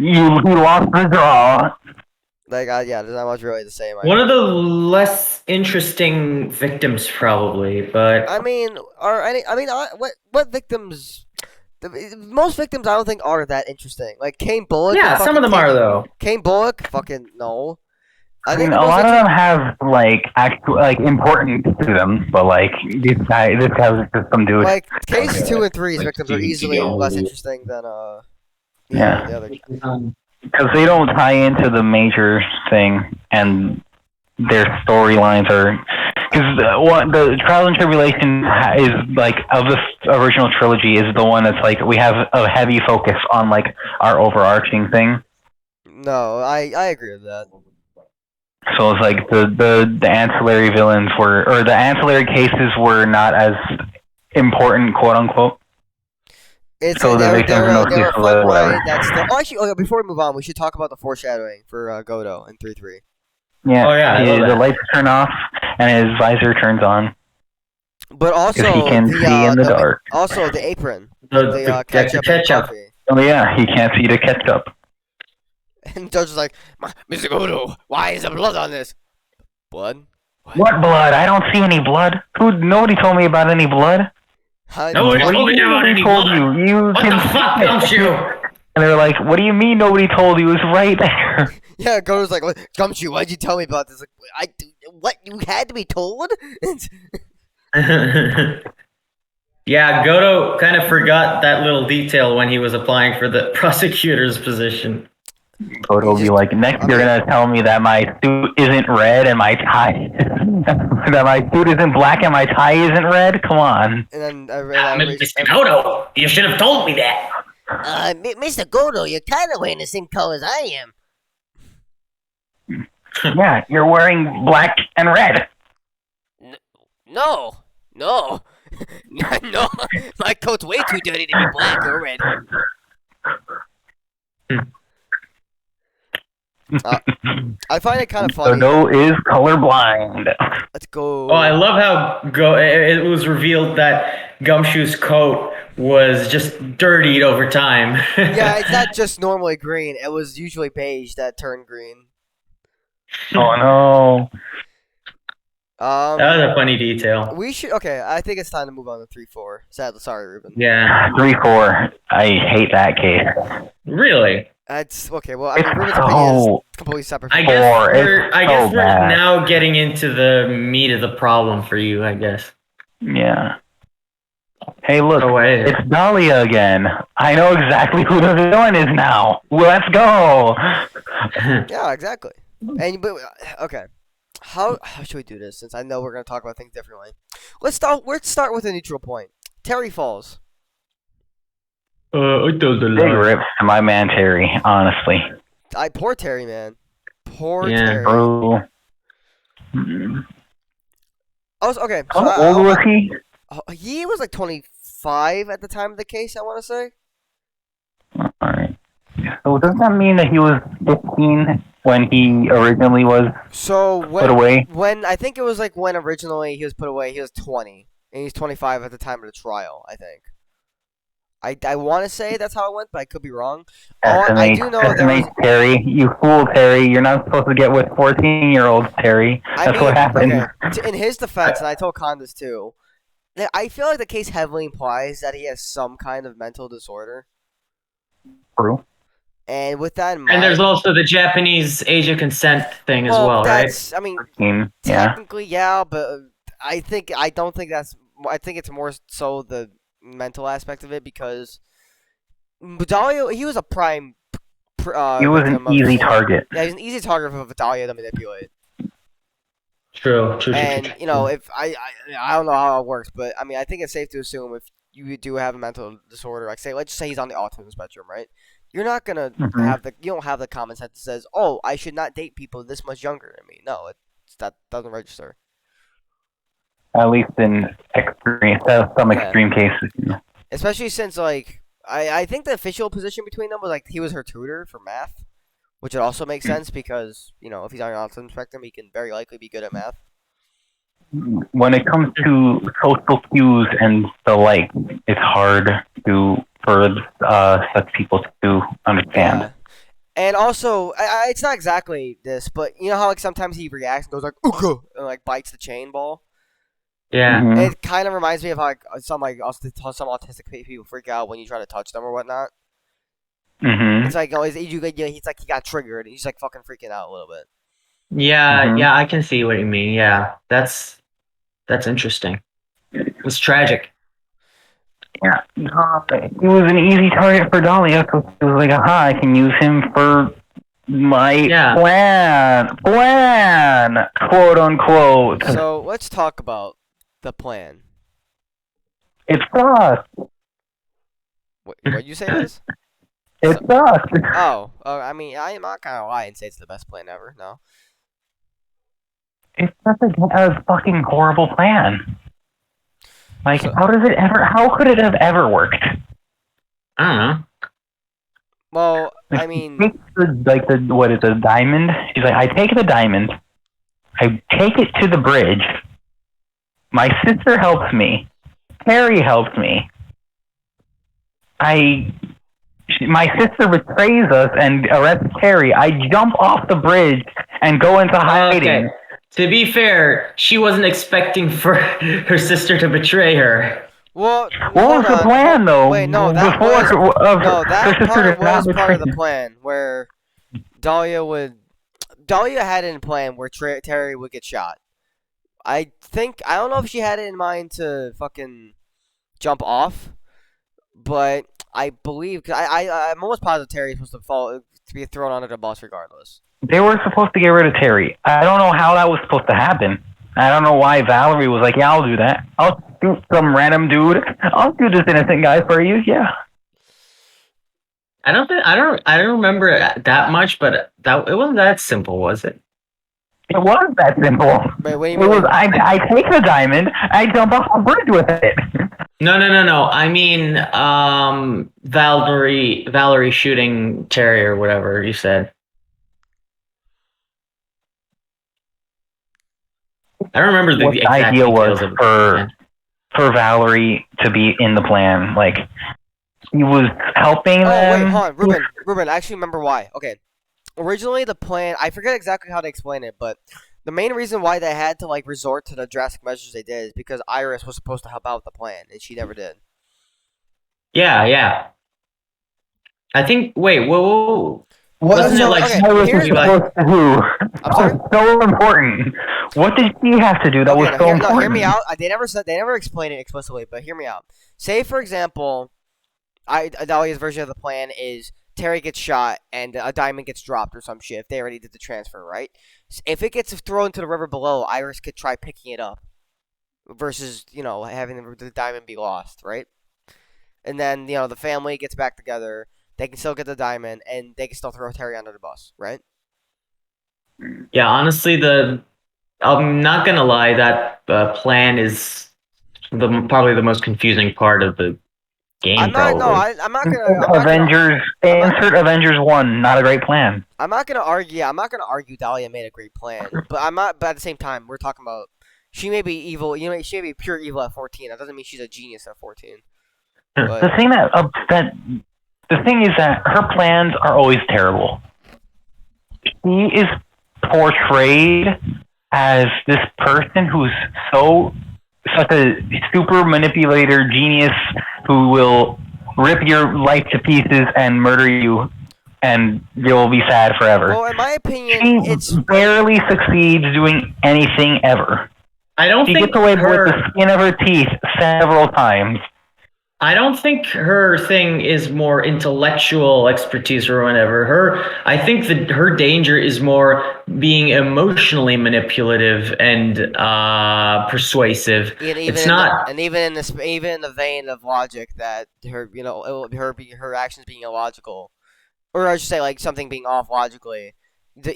He lost the draw. Like, yeah, there's not much really to say. One of the less interesting victims, probably, but I mean, what victims? Most victims, I don't think are that interesting. Like Kane Bullock. Yeah, some of them are though. Kane Bullock, fucking no. I mean, a lot of them have importance to them, but like this guy was just some dude. Like case 2 and 3's victims are easily less interesting than the other. Because they don't tie into the major thing, and their storylines are. Because the Trials and Tribulations is like of the original trilogy is the one that's like we have a heavy focus on like our overarching thing. No, I agree with that. So it's like the ancillary villains the ancillary cases were not as important, quote unquote. So they're actually, before we move on, we should talk about the foreshadowing for Godo in 3-3. Yeah. Oh yeah. The lights turn off and his visor turns on. But also he can see in the dark. Also the apron. The ketchup. Oh yeah, he can't see the ketchup. And Judge is like, Mr. Godo, why is there blood on this? Blood? What blood? I don't see any blood. Nobody told me about any blood. Nobody told me about any blood. What the fuck, Gumshoe? And they're like, what do you mean nobody told you? It was right there. Yeah, Godo's like, Gumshoe, why'd you tell me about this? Like, what? You had to be told? Yeah, Godo kind of forgot that little detail when he was applying for the prosecutor's position. Godo will be like, next you're going to tell me that my suit isn't red and my tie... that my suit isn't black and my tie isn't red? Come on. And then Mr. Godo, you should have told me that. Mr. Godo, you're kind of wearing the same color as I am. Yeah, you're wearing black and red. No. No. My coat's way too dirty to be black or red. I find it kind of funny. Godo is colorblind. Let's go. Oh, I love how it was revealed that Gumshoe's coat was just dirtied over time. Yeah, it's not just normally green. It was usually beige that turned green. Oh no. That was a funny detail. Okay, I think it's time to move on to 3-4. Sorry, Ruben. Yeah. 3-4. I hate that case. Really? That's okay. Well, I mean, It's Ruben's opinion is so completely separate. I From guess mine. we're bad. now getting into the meat of the problem for you, I guess. Yeah. Hey, look, Oh, wait. it's Dahlia again. I know exactly who the villain is now. Let's go. Yeah, exactly. And but okay, how should we do this? Since I know we're gonna talk about things differently, let's start with a neutral point. Terry Falls. I told the Big rips to my man Terry, honestly. Poor Terry, man. Poor Yeah. Terry. Bro. Okay. So How old was he? he was like 25 at the time of the case. I want to say. Alright. So does that mean that he was 15 when he originally was So put away? when I think it was like when originally he was put away, he was 20, and he's 25 at the time of the trial. I think. I want to say that's how it went, but I could be wrong. I do know there was. Terry. You fool, Terry. You're not supposed to get with 14-year-olds, Terry. That's what happened. Okay. In his defense, and I told Khan this too, I feel like the case heavily implies that he has some kind of mental disorder. True. And with that in mind, And there's also the Japanese age of consent thing as well, right? I mean, Yeah. technically, yeah, but I don't think that's. I think it's more so the mental aspect of it because Vidalia, he was a prime. He was victim an easy target. Yeah, he's an easy target for Vidalia to manipulate. True. And you know, if I don't know how it works, but I mean, I think it's safe to assume if you do have a mental disorder, like let's just say he's on the autism spectrum, right? You're not gonna you don't have the common sense that says, oh, I should not date people this much younger than me. No, that doesn't register. At least in some extreme cases. Especially since like I think the official position between them was like he was her tutor for math, which would also make sense because you know if he's on the autism spectrum, he can very likely be good at math. When it comes to social cues and the like, it's hard for such people to understand. Yeah. And also, it's not exactly this, but you know how like sometimes he reacts and goes like "Ooga," and like bites the chain ball. Yeah. Mm-hmm. It kind of reminds me of how like some autistic people freak out when you try to touch them or whatnot. Mm-hmm. It's like he's like he got triggered and he's like fucking freaking out a little bit. Yeah, I can see what you mean. Yeah, that's interesting. It's tragic. Yeah, he was an easy target for Dahlia, so it was like, aha, I can use him for my plan, quote unquote. So let's talk about the plan. It sucks. What you say this? It sucks. I mean, I'm not gonna lie and say it's the best plan ever. No. It's such a fucking horrible plan. Like, how could it have ever worked? I don't know. Well, I mean, what is a diamond? She's like, I take the diamond, I take it to the bridge. My sister helps me. Terry helps me. My sister betrays us and arrests Terry. I jump off the bridge and go into hiding. Okay. To be fair, she wasn't expecting for her sister to betray her. Well, what was the plan, though? Wait, no, that part was part of the plan where Dahlia had it in plan where Terry would get shot. I don't know if she had it in mind to fucking jump off, but I believe I'm almost positive Terry's supposed to be thrown under the bus regardless. They were supposed to get rid of Terry. I don't know how that was supposed to happen. I don't know why Valerie was like, yeah, I'll do that. I'll shoot some random dude. I'll do this innocent guy for you. Yeah. I don't remember that much, but it wasn't that simple, was it? It was that simple. Wait, I take the diamond, I jump off a bridge with it. No. I mean, Valerie shooting Terry or whatever you said. I don't remember the exact idea was for Valerie to be in the plan. Like, he was helping them. Wait, hold on. Ruben, I actually remember why. Okay. Originally, the plan, I forget exactly how to explain it, but the main reason why they had to, like, resort to the drastic measures they did is because Iris was supposed to help out with the plan, and she never did. Yeah. I think. Wait, whoa. What Wasn't it so, like okay, Cyrus here's is like? supposed to do? I'm That sorry? was so important. What did she have to do that was Okay, so important? hear me out. They never explained it explicitly, but hear me out. Say, for example, Dahlia's version of the plan is Terry gets shot and a diamond gets dropped or some shit. If they already did the transfer, right? If it gets thrown to the river below, Iris could try picking it up versus having the diamond be lost, right? And then the family gets back together. They can still get the diamond, and they can still throw Terry under the bus, right? Yeah, honestly, I'm not gonna lie. That plan is probably the most confusing part of the game. I'm not. No, Probably. I'm not gonna. I'm not gonna. Insert Avengers 1, not a great plan. I'm not gonna argue. Yeah, I'm not gonna argue. Dahlia made a great plan, but I'm not. But at the same time, we're talking about she may be evil. She may be pure evil at 14. That doesn't mean she's a genius at 14. But The thing is that her plans are always terrible. She is portrayed as this person who's such a super manipulator genius who will rip your life to pieces and murder you, and you'll be sad forever. well, in my opinion, She it's barely succeeds doing anything ever. I don't She think gets away with her. the skin of her teeth several times. I don't think her thing is more intellectual expertise or whatever. I think that her danger is more being emotionally manipulative and persuasive. It's not. even in the vein of logic that her actions being illogical, or I should say like something being off logically.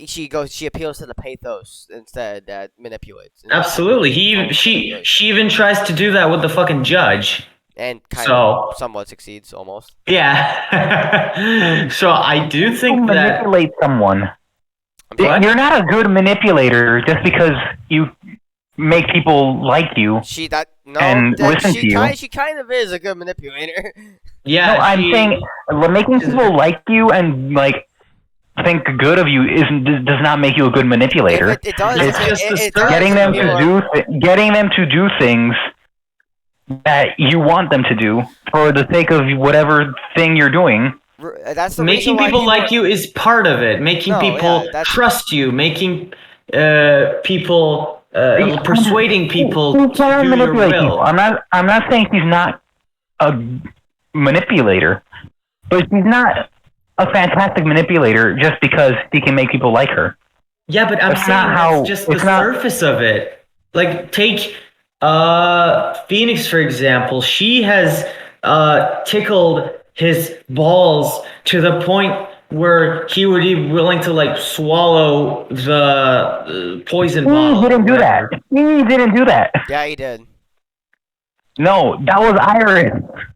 She appeals to the pathos instead that manipulates. Absolutely. She even tries to do that with the fucking judge. And kind of somewhat succeeds almost. Yeah. So I do think that manipulate someone. What? You're not a good manipulator just because you make people like you. She kind of is a good manipulator. Yeah. No, I'm saying making people like you and like think good of you does not make you a good manipulator. It does. It's getting them to do things that you want them to do for the sake of whatever thing you're doing. That's the making people like you is part of it. Making people trust you. Making people persuading people to do your will. I'm not saying she's not a manipulator, but she's not a fantastic manipulator just because she can make people like her. Yeah, but I'm saying that's just the surface of it. Like take Phoenix, for example. She has tickled his balls to the point where he would be willing to like swallow the poison bottle. He didn't do that. He didn't do that. Yeah, he did. No, that was Iris.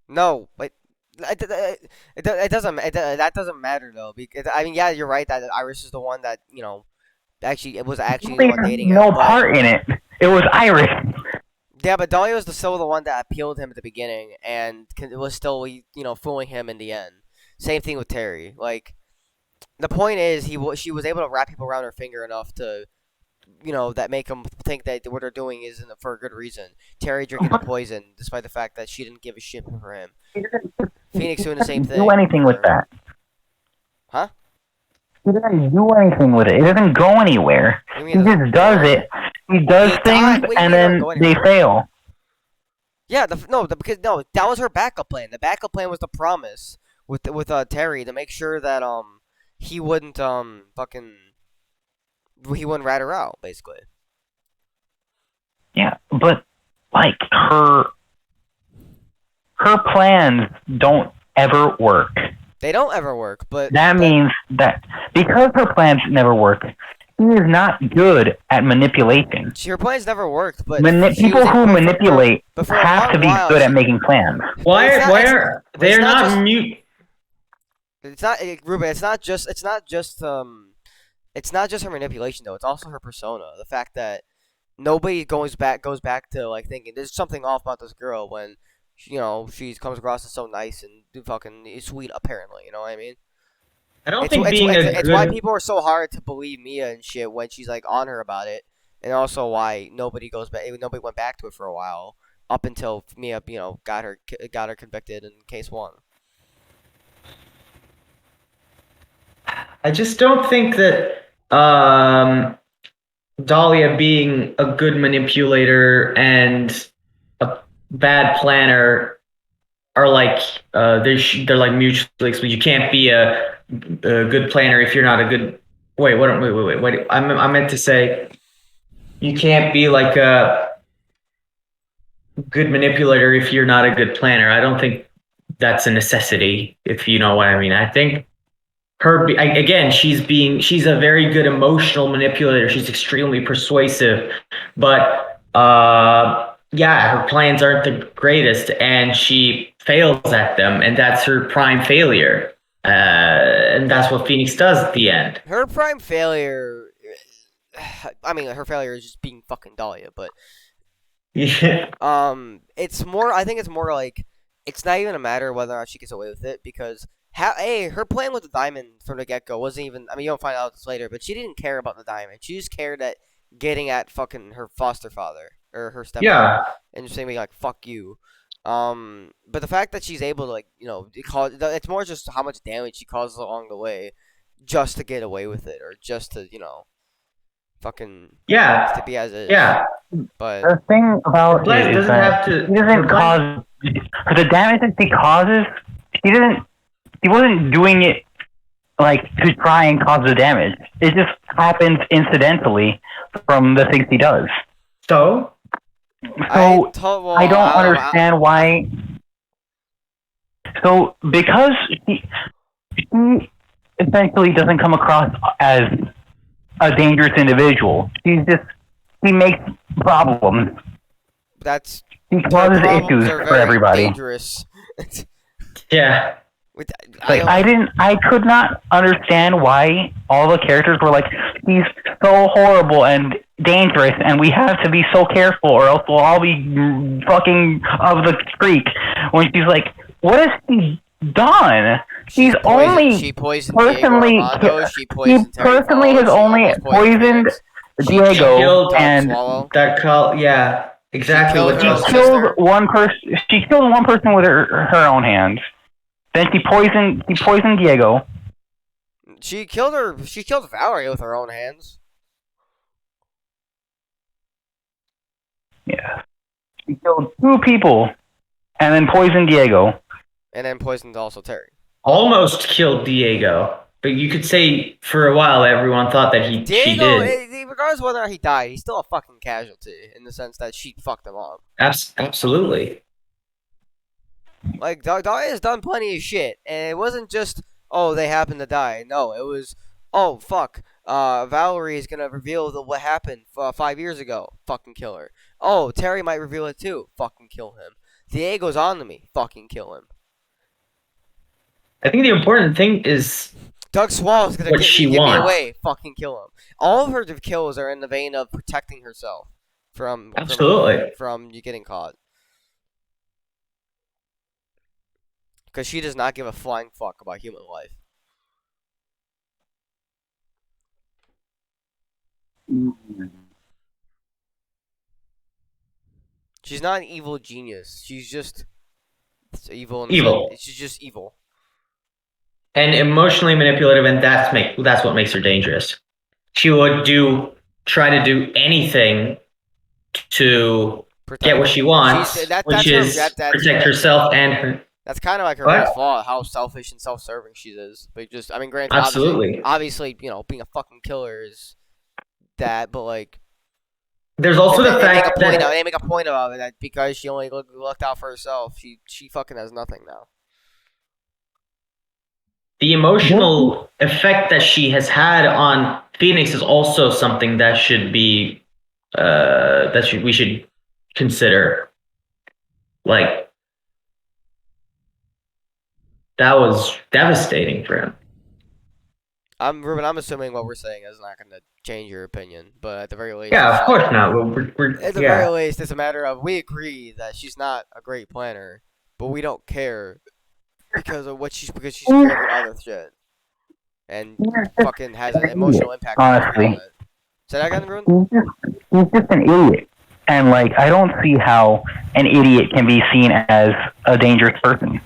No, but it doesn't. That doesn't matter though. Because I mean, yeah, you're right that Iris is the one that actually the one dating him. No part in it. It was Iris. Yeah, but Dahlia was still the one that appealed him at the beginning, and it was still fooling him in the end. Same thing with Terry. Like, the point is, she was able to wrap people around her finger enough to, that make them think that what they're doing is for a good reason. Terry drinking the poison, despite the fact that she didn't give a shit for him. Phoenix doing the same thing. Do anything with that? Huh? He doesn't do anything with it. It doesn't go anywhere. He just does it. He does things, and then they fail. Yeah, because that was her backup plan. The backup plan was the promise with Terry to make sure that he wouldn't he wouldn't rat her out, basically. Yeah, but like her plans don't ever work. They don't ever work, but that means that because her plans never work, she is not good at manipulating. Her plans never worked, but people who manipulate have to be good at making plans. Why are they not mute? It's not, Ruben. It's not just her manipulation though. It's also her persona. The fact that nobody goes back to like thinking there's something off about this girl when she comes across as so nice and fucking sweet. Apparently, you know what I mean. I don't think it's why people are so hard to believe Mia and shit when she's like on her about it, and also why nobody went back to it for a while up until Mia got her convicted in case 1. I just don't think that Dahlia being a good manipulator and a bad planner are like they're like mutually exclusive. You can't be a good planner if you're not a good. Wait. I meant to say you can't be like a good manipulator if you're not a good planner. I don't think that's a necessity, if you know what I mean. I think again, she's a very good emotional manipulator. She's extremely persuasive, but yeah, her plans aren't the greatest, and she fails at them, and that's her prime failure. And that's what Phoenix does at the end. Her prime failure. I mean, her failure is just being fucking Dahlia, but Yeah. it's more. I think it's more like it's not even a matter of whether or not she gets away with it because her plan with the diamond from the get go wasn't even. I mean, you'll find out this later, but she didn't care about the diamond. She just cared at getting at fucking her foster father or her stepfather, Yeah. and just saying like "fuck you." But the fact that she's able to like it's more just how much damage she causes along the way, just to get away with it or just to fucking Yeah. to be as is. Yeah. But The thing about Blaze it is doesn't that have to. he doesn't cause for the damage that he causes. He wasn't doing it like to try and cause the damage. It just happens incidentally from the things he does. So I don't understand why. So because he essentially doesn't come across as a dangerous individual. He makes problems. He causes issues for everybody. Dangerous. yeah. I could not understand why all the characters were like, he's so horrible and dangerous, and we have to be so careful, or else we'll all be fucking of the creek. When she's like, what has he done? She personally has only poisoned Diego and yeah, exactly. She killed one person. She killed one person with her own hands. Then she poisoned Diego. She killed Valerie with her own hands. Yeah. She killed 2 people and then poisoned Diego. And then poisoned also Terry. Almost killed Diego. But you could say for a while everyone thought that she did. Regardless of whether or not he died, he's still a fucking casualty in the sense that she fucked him up. Absolutely. Like, Dahlia has done plenty of shit. And it wasn't just, oh, they happened to die. No, it was, oh, fuck. Valerie is going to reveal what happened 5 years ago. Fucking kill her. Oh, Terry might reveal it too. Fucking kill him. Diego's on to me. Fucking kill him. I think the important thing is Doug Swallow's going to get me away. Fucking kill him. All of her kills are in the vein of protecting herself from you getting caught. Because she does not give a flying fuck about human life. She's not an evil genius. She's just evil. She's just evil. And emotionally manipulative, and that's what makes her dangerous. She would try to do anything to get what she wants, which is protect herself and her. That's kind of like her biggest flaw, how selfish and self-serving she is. But granted, obviously, being a fucking killer is that, but like, there's also the fact that they make a point about it that because she only looked out for herself, she fucking has nothing now. The emotional effect that she has had on Phoenix is also something that should be we should consider. Like, that was devastating for him. Ruben, I'm assuming what we're saying is not going to change your opinion, but at the very least... Yeah, of course not. At the very least, it's a matter of, we agree that she's not a great planner, but we don't care because she's scared of other shit. And fucking has an emotional impact. Honestly. Say that again, Ruben? He's just an idiot. And, like, I don't see how an idiot can be seen as a dangerous person.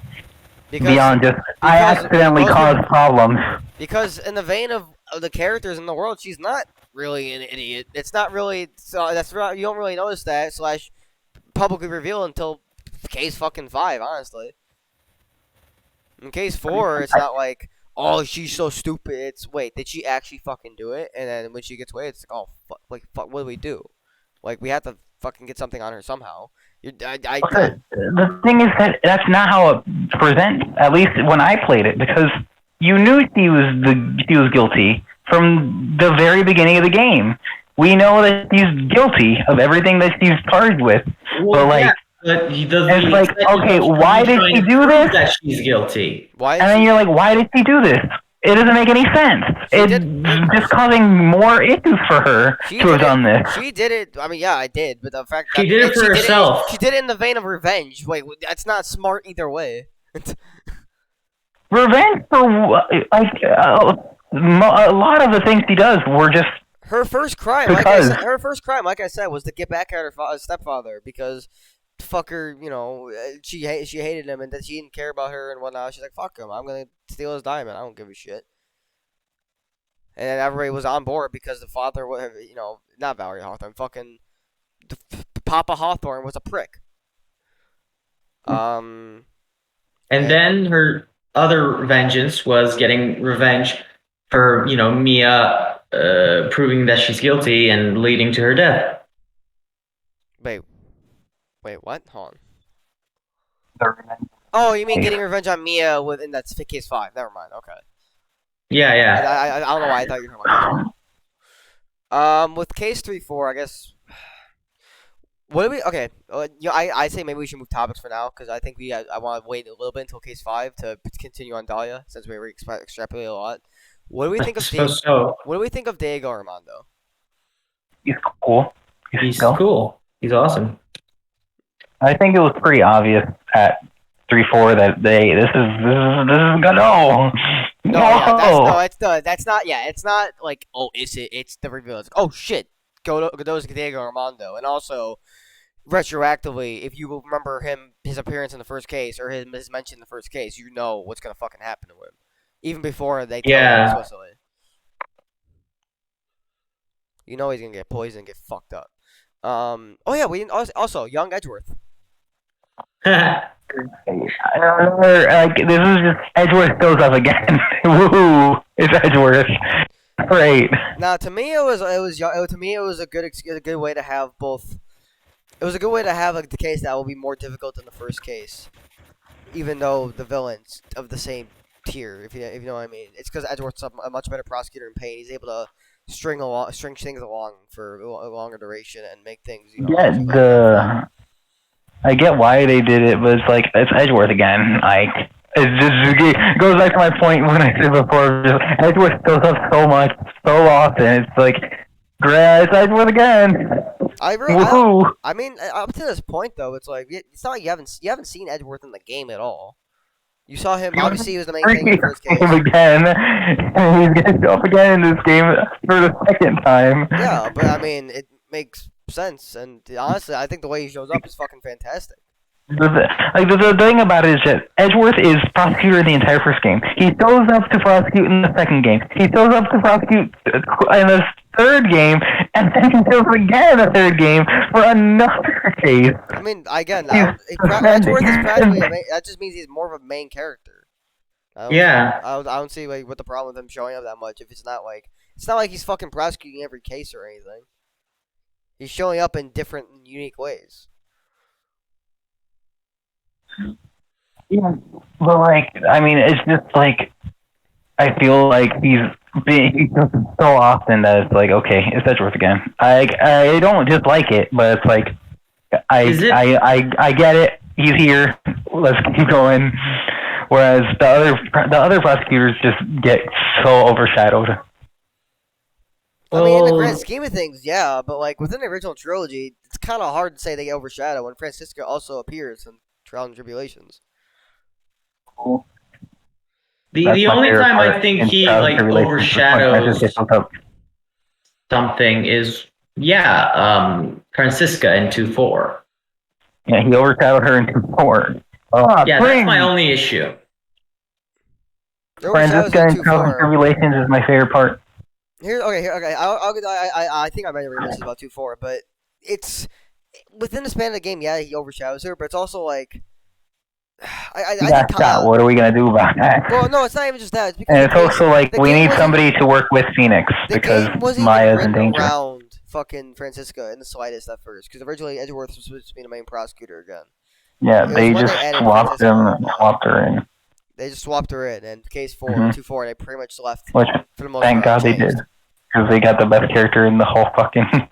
beyond just I accidentally caused problems. Because in the vein of the characters in the world, she's not really an idiot. It's not really so you don't really notice that / publicly reveal until case fucking 5, honestly. In case 4, it's not like, oh, she's so stupid. It's, wait, did she actually fucking do it? And then when she gets away, it's like, oh, fuck, what do we do? Like, we have to fucking get something on her somehow. The thing is that that's not how it presents, at least when I played it, because you knew she was guilty from the very beginning of the game. We know that she's guilty of everything that she's charged with. Well, but, like, yeah. But it's like, okay, why did she do this? That she's guilty. Why? And then you're like, why did she do this? It doesn't make any sense. It's just causing more issues for her to have done this. She did it. I mean, yeah, I did, but the fact she did it for herself. She did it in the vein of revenge. Wait, that's not smart either way. Revenge for like a lot of the things she does were just her first crime. Her first crime, like I said, was to get back at her stepfather because fucker, she hated him and that she didn't care about her and whatnot. She's like, fuck him, I'm gonna steal his diamond. I don't give a shit. And then everybody was on board because the father, not Valerie Hawthorne, fucking Papa Hawthorne was a prick. And then her other vengeance was getting revenge for Mia proving that she's guilty and leading to her death. Wait, what? Hold on. Oh, you mean getting revenge on Mia in that's case 5? Never mind. Okay. Yeah. I don't know why I thought you were talking about with case 3-4, I guess. What do we? Okay. I say maybe we should move topics for now because I think I want to wait a little bit until case 5 to continue on Dahlia since we extrapolated a lot. What do we think of What do we think of Diego Armando? He's cool. He's cool. He's awesome. I think it was pretty obvious at 3-4 that this is no. That's not. Yeah, it's not like, oh, is it? It's the reveal. It's like, oh shit, goes Diego Armando, and also retroactively, if you remember his appearance in the first case or his mention in the first case, you know what's gonna fucking happen to him, even before they tell him explicitly. You know he's gonna get poisoned and get fucked up. Oh yeah, we didn't also young Edgeworth. Like, this is just Edgeworth goes up again. Woohoo! It's Edgeworth. Great. Now, to me, it was a good way to have both. It was a good way to have the case that will be more difficult than the first case, even though the villain's of the same tier. If you know what I mean, it's because Edgeworth's a much better prosecutor in Pain. He's able to string things along for a longer duration and make things. I get why they did it, but it's Edgeworth again. Like, it goes back to my point when I said before. Edgeworth goes up so much, so often. It's like, it's Edgeworth again. I mean, up to this point though, it's like it's not like you haven't seen Edgeworth in the game at all. You saw him. Obviously, he was the main thing in the first case. Again, and he's gonna show up again in this game for the second time. Yeah, but I mean, it makes sense, and honestly, I think the way he shows up is fucking fantastic. The thing about it is that Edgeworth is prosecutor in the entire first game. He shows up to prosecute in the second game. He shows up to prosecute in the third game, and then he shows up again in the third game for another case. I mean, again, Edgeworth is practically that just means he's more of a main character. I don't see what the problem with him showing up that much if it's not like he's fucking prosecuting every case or anything. He's showing up in different, unique ways. Yeah, but I mean, it's just I feel like he does it so often that it's like, okay, it's Edgeworth again. I don't just like it, but it's like I get it. He's here. Let's keep going. Whereas the other prosecutors just get so overshadowed. I mean, in the grand scheme of things, yeah, but within the original trilogy, it's kind of hard to say they get overshadowed when Francisca also appears in Trials and Tribulations. The only time I think he overshadows something is Francisca in 2-4. Yeah, he overshadowed her in 2-4. That's my only issue. Overshadows in Franziska and Trials and 2-4. Tribulations is my favorite part. Okay. I think I might have read this about 2-4, but it's within the span of the game. Yeah, he overshadows her, but it's also like You I got think shot. What are we gonna do about that? well, no, it's not even just that. It's because And it's also like we need wasn't- somebody to work with Phoenix the because game wasn't Maya's even in written danger. around fucking Francisca in the slightest at first, because originally Edgeworth was supposed to be the main prosecutor again. Yeah, It was they when just they added swapped Francisca. swapped her in. They just swapped her in, and case 4, Mhm. 2-4, they pretty much left Which, for the most thank part God they unchanged. did, because they got the best character in the whole fucking.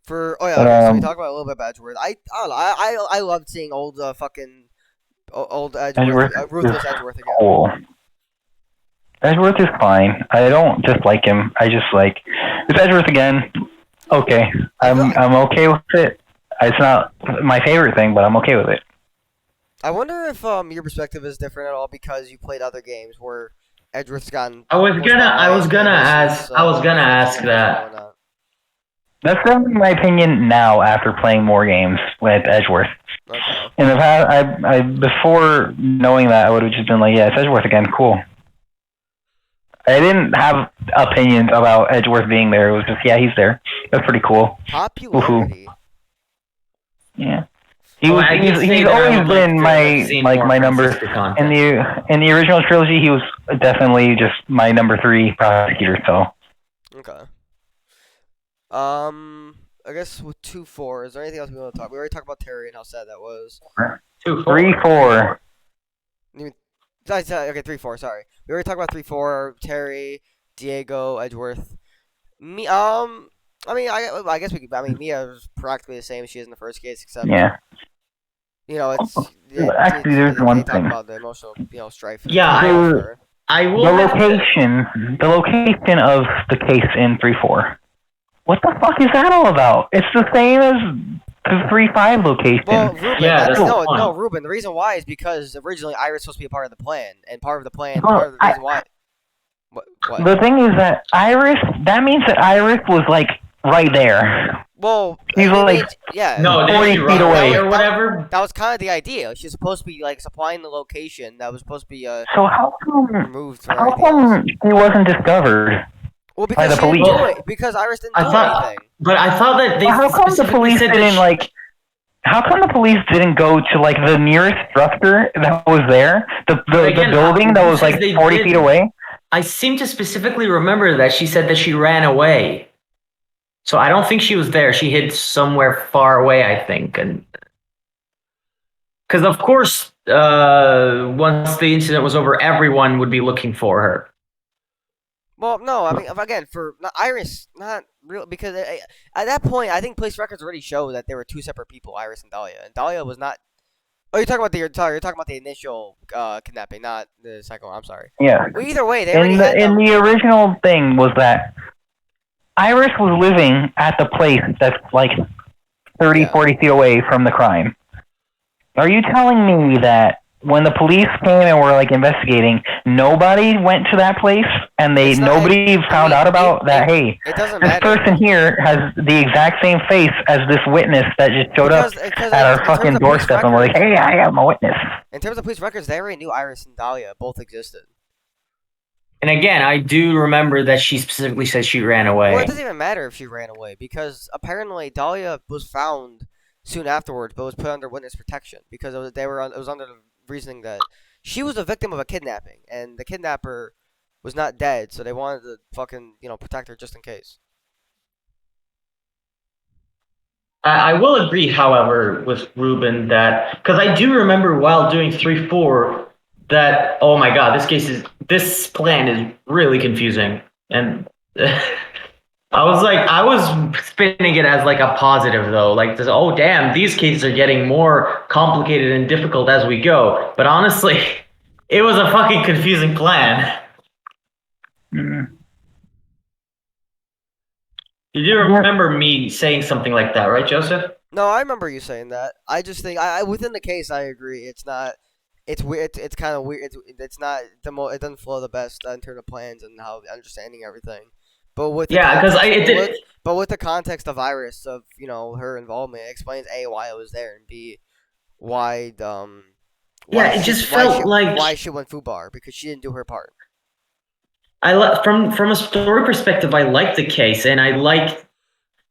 So we talk about a little bit about Edgeworth. I don't know. I loved seeing old old Edgeworth, ruthless Edgeworth again. Cool. Edgeworth is fine. I don't dislike him. I just like it's Edgeworth again. Okay, I'm okay with it. It's not my favorite thing, but I'm okay with it. I wonder if your perspective is different at all because you played other games where Edgeworth's gotten. I was gonna ask that. That's definitely my opinion now after playing more games with Edgeworth. Okay. In the past, I before knowing that, I would have just been like, yeah, it's Edgeworth again, cool. I didn't have opinions about Edgeworth being there. It was just, yeah, he's there. That's pretty cool. Popularity. Yeah. He's He's always been my number in the original trilogy. He was definitely just my number 3 prosecutor. So. Okay. I guess with 2-4, is there anything else we want to talk? We already talked about Terry and how sad that was. 3-4. Okay, 3-4. Sorry, we already talked about 3-4. Terry, Diego, Edgeworth. Me, I guess we could. I mean, Mia was practically the same as she is in the first case, except it's. Actually, there's one talk thing about the emotional, strife. Yeah, I will. The location of the case in 3-4. What the fuck is that all about? It's the same as the 3-5 location. Well, Ruben, yeah, Ruben. The reason why is because originally Iris was supposed to be a part of the plan, and part of the plan, part of the reason why. What? The thing is that that means that Iris was like right there. Well, he's like 40 feet away or whatever. That was kind of the idea. She's supposed to be like supplying the location that was supposed to be so how come removed. How come he wasn't discovered? Well, because by the police. Because Iris didn't do anything. But I thought that they. How come the police didn't How come the police didn't go to like the nearest structure that was there, the building that was like 40 feet away? I seem to specifically remember that she said that she ran away. So I don't think she was there. She hid somewhere far away, I think, and because of course, once the incident was over, everyone would be looking for her. Well, no, I mean, again, for Iris, not real, because at that point, I think police records already show that there were 2 separate people, Iris and Dahlia was not. Oh, you're talking about the initial kidnapping, not the second one. I'm sorry. Yeah. Well, either way, they in the original thing was that Iris was living at the place that's like 30, 40 feet away from the crime. Are you telling me that when the police came and were like investigating, nobody went to that place and nobody found out about that? Hey, this person here has the exact same face as this witness that just showed up at our fucking doorstep, and we're like, hey, I am a witness. In terms of police records, they already knew Iris and Dahlia both existed. And again, I do remember that she specifically said she ran away. Well, it doesn't even matter if she ran away because apparently Dahlia was found soon afterwards, but was put under witness protection because it was under the reasoning that she was a victim of a kidnapping and the kidnapper was not dead, so they wanted to fucking protect her just in case. I will agree, however, with Ruben that because I do remember while doing 3-4 that oh my god, this plan is really confusing, and I was spinning it as like a positive though, like this. Oh damn, these cases are getting more complicated and difficult as we go. But honestly, it was a fucking confusing plan. Mm. You do remember me saying something like that, right, Joseph? No, I remember you saying that. I just think within the case, I agree. It's not. It's weird. It's kind of weird. It's not it doesn't flow the best in terms of plans and how understanding everything. But with but with the context of Iris of her involvement, it explains A, why it was there, and B, why it just felt like why she went Fubar because she didn't do her part. from a story perspective, I liked the case and I liked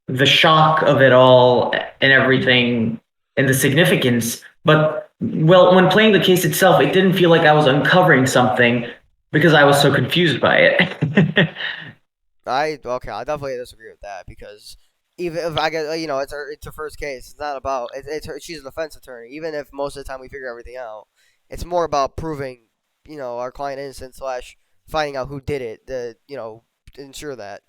the shock of it all and everything and the significance. But when playing the case itself, it didn't feel like I was uncovering something because I was so confused by it. I definitely disagree with that because even if I get it's her first case. It's not about it's her. She's a defense attorney. Even if most of the time we figure everything out, it's more about proving our client innocent / finding out who did it. To ensure that.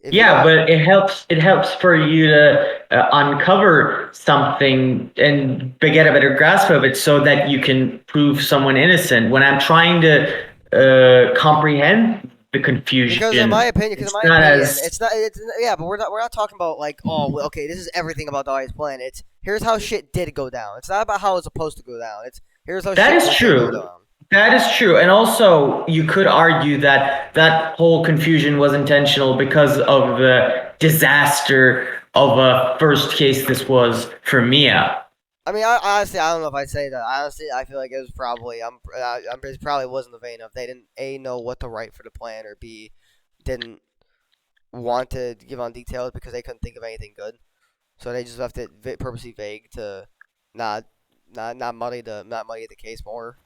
If you Yeah, don't, but it helps. It helps for you to uncover something and get a better grasp of it, so that you can prove someone innocent. When I'm trying to comprehend the because in confusion, my opinion, it's not as it's not. It's yeah, but we're not talking about like okay, this is everything about Dahlia's plan. It's here's how shit did go down. It's not about how it's supposed to go down. It's here's how that shit is did go true. down. That is true, and also you could argue that that whole confusion was intentional because of the disaster of a first case this was for Mia. I mean, honestly, I don't know if I'd say that. Honestly, I feel like it was probably it probably wasn't the vein of they didn't know what to write for the plan or B didn't want to give on details because they couldn't think of anything good, so they just left it purposely vague to not muddy the case more.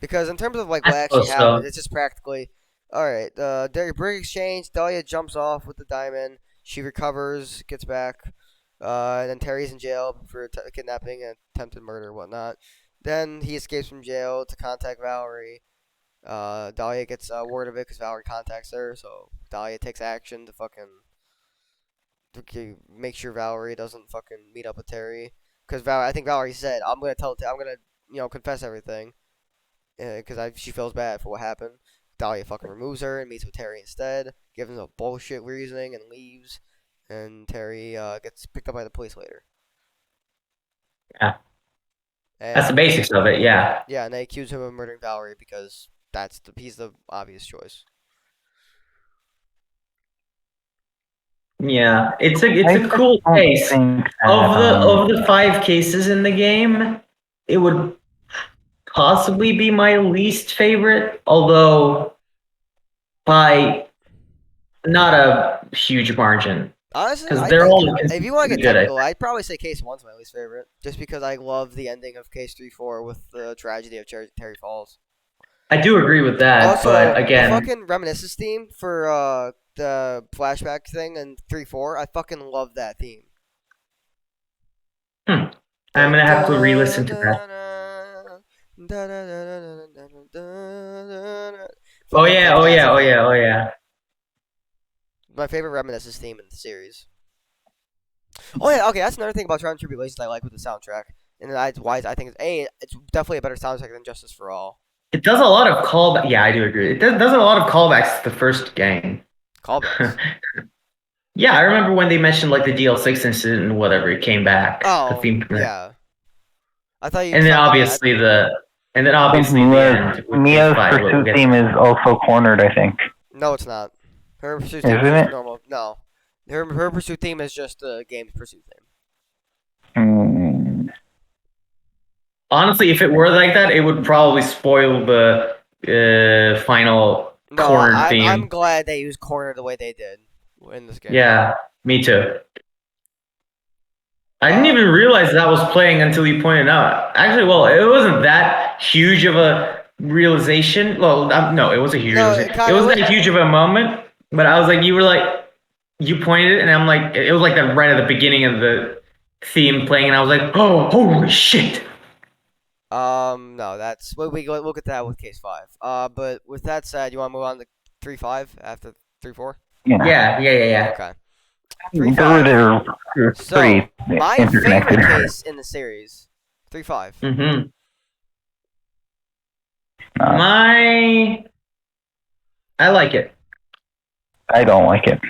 Because in terms of like I what actually suppose happened, so. it's just practically all right. The brick exchange. Dahlia jumps off with the diamond. She recovers, gets back. And then Terry's in jail for kidnapping and attempted murder and whatnot. Then he escapes from jail to contact Valerie. Dahlia gets word of it because Valerie contacts her. So Dahlia takes action to fucking make sure Valerie doesn't fucking meet up with Terry. Because I think Valerie said, I'm gonna confess everything. Because she feels bad for what happened. Dahlia fucking removes her and meets with Terry instead, gives him a bullshit reasoning and leaves. And Terry gets picked up by the police later. Yeah, that's the And basics of it. Yeah. yeah, and they accuse him of murdering Valerie because he's the obvious choice. Yeah, it's I a just cool don't case. think Of that the 5 cases in the game, it would possibly be my least favorite, although by not a huge margin, Honestly, because I they're think all if you want to consistently get good. technical, I'd probably say Case 1's my least favorite, just because I love the ending of Case 3-4 with the tragedy of Terry Falls. I do agree with that, Also, but the again, fucking reminiscence theme for the flashback thing in 3-4, I fucking love that theme. I'm gonna have to re-listen to that. Fuck, I can't pronounce that theme. Oh yeah. My favorite reminiscence theme in the series. Oh yeah, okay, that's another thing about Trials and Tribulations I like with the soundtrack, and that's why I think it's definitely a better soundtrack than Justice for All. It does a lot of callback. Yeah, I do agree. It does a lot of callbacks to the first game. Callbacks. Yeah, I remember when they mentioned like the DL6 incident and whatever. It came back. The Oh theme, yeah, I thought you and then talking about. obviously the I think the end with the Mia's fight. We'll pursuit get theme is also cornered, I think. No, it's not. Her pursuit theme is Isn't just it? normal. No, her pursuit theme is just the game's pursuit theme. Hmm. Honestly, if it were like that, it would probably spoil the final No, cornered I'm theme. glad they used corner the way they did in this game. Yeah, me too. I didn't Uh, even realize that was playing until you pointed out. Actually, well, it wasn't that huge of a realization. Well, no, it was a huge no, realization. It wasn't that huge of a moment, but I was like, you were like, you pointed it, and I'm like, it was like that right at the beginning of the theme playing, and I was like, oh, holy shit. No, that's we'll get to that with Case 5. But with that said, you want to move on to 3-5 after 3-4? Yeah. Okay. 3-5. They're So pretty my interconnected. favorite case in the series, 3-5. Mm-hmm. I like it. I don't like it.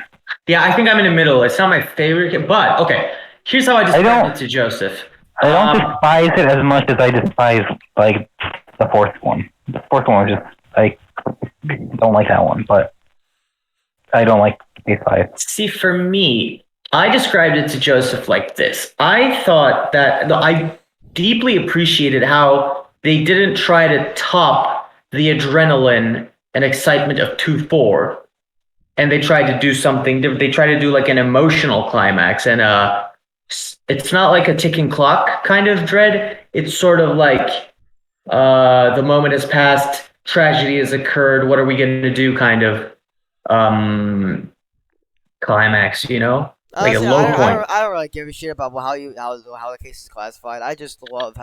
Yeah, I think I'm in the middle. It's not my favorite, but okay. Here's how I described it to Joseph. I don't despise it as much as I despise like the fourth one. The fourth one was just like don't like that one, but I don't like Case 5. See, for me, I described it to Joseph like this. I thought that deeply appreciated how they didn't try to top the adrenaline and excitement of 2-4, and they tried to do something different. They tried to do like an emotional climax, and it's not like a ticking clock kind of dread. It's sort of like the moment has passed, tragedy has occurred. What are we going to do? Kind of climax, like a Honestly, low point. I don't really give a shit about how the case is classified. I just love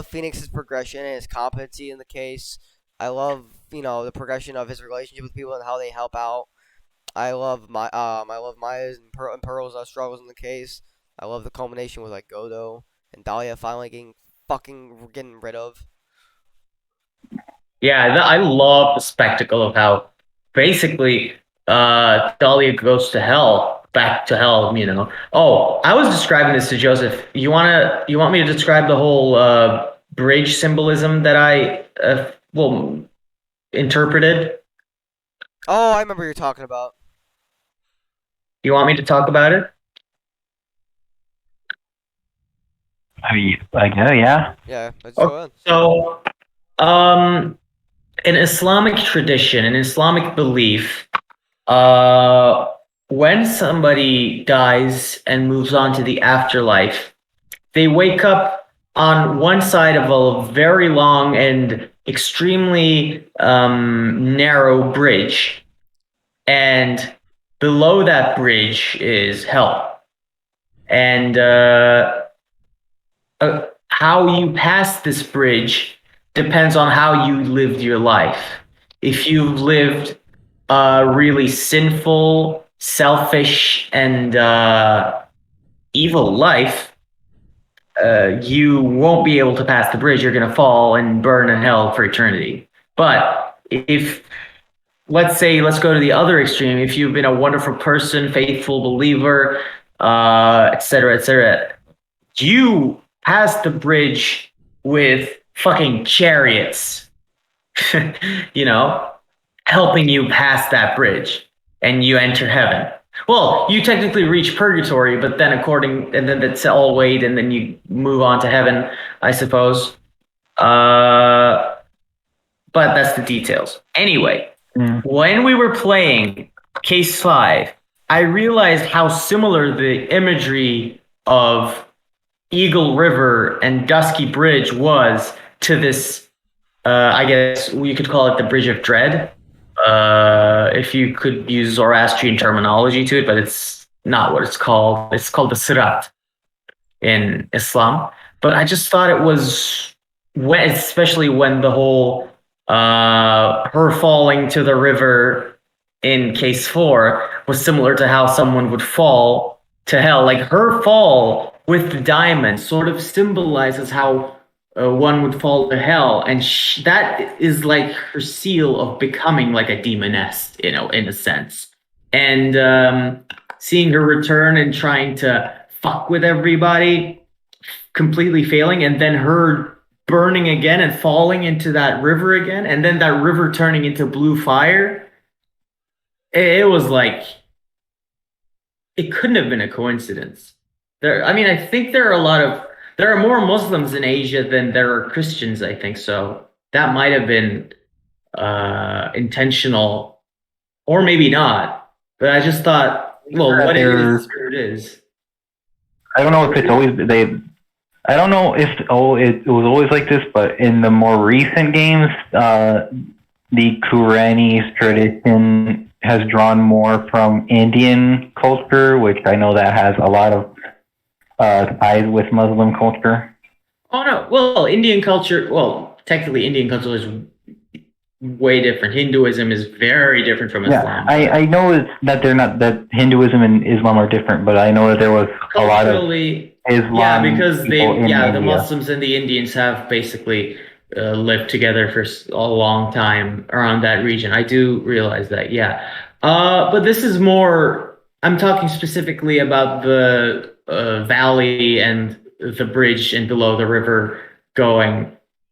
Phoenix's progression and his competency in the case. I love the progression of his relationship with people and how they help out. I love Maya's and Pearl's struggles in the case. I love the culmination with like Godo and Dahlia finally getting rid of. Yeah, I love the spectacle of how basically Dahlia goes to hell, back to hell. Oh, I was describing this to Joseph. You want me to describe the whole bridge symbolism that I interpreted? Oh, I remember what you're talking about. You want me to talk about it? I mean, like, yeah. Yeah, let's Okay. go on. So, in Islamic tradition, in Islamic belief, when somebody dies and moves on to the afterlife, they wake up on one side of a very long and extremely narrow bridge, and below that bridge is hell. And how you pass this bridge depends on how you lived your life. If you've lived a really sinful, selfish, and evil life, you won't be able to pass the bridge. You're going to fall and burn in hell for eternity. But if, let's go to the other extreme. If you've been a wonderful person, faithful believer, etc., you pass the bridge with fucking chariots, you know, helping you pass that bridge, and you enter heaven. Well, you technically reach purgatory, but then and then it's all weighed, and then you move on to heaven, I suppose. But that's the details. Anyway, when we were playing Case 5, I realized how similar the imagery of Eagle River and Dusky Bridge was to this, I guess you could call it the Bridge of Dread, if you could use Zoroastrian terminology to it, but it's not what it's called. It's called the Sirat in Islam. But I just thought it was, especially when the whole her falling to the river in Case 4 was similar to how someone would fall to hell. Like her fall with the diamond sort of symbolizes how one would fall to hell, and that is like her seal of becoming like a demoness, in a sense. And seeing her return and trying to fuck with everybody, completely failing, and then her burning again and falling into that river again, and then that river turning into blue fire. It was like, it couldn't have been a coincidence. I think there are more Muslims in Asia than there are Christians, I think, so that might have been intentional, or maybe not. But I just thought, well, what it is, it is. I don't know if it's always I don't know if it was always like this, but in the more recent games, the Qurani's tradition has drawn more from Indian culture, which I know that has a lot of ties with Muslim culture. Oh no! Well, Indian culture. Well, technically, Indian culture is way different. Hinduism is very different from Islam. Yeah, I know that that Hinduism and Islam are different, but I know that there was a lot of Islam. Yeah, because the Muslims and the Indians have basically lived together for a long time around that region. I do realize that, yeah. But this is more, I'm talking specifically about the valley and the bridge and below the river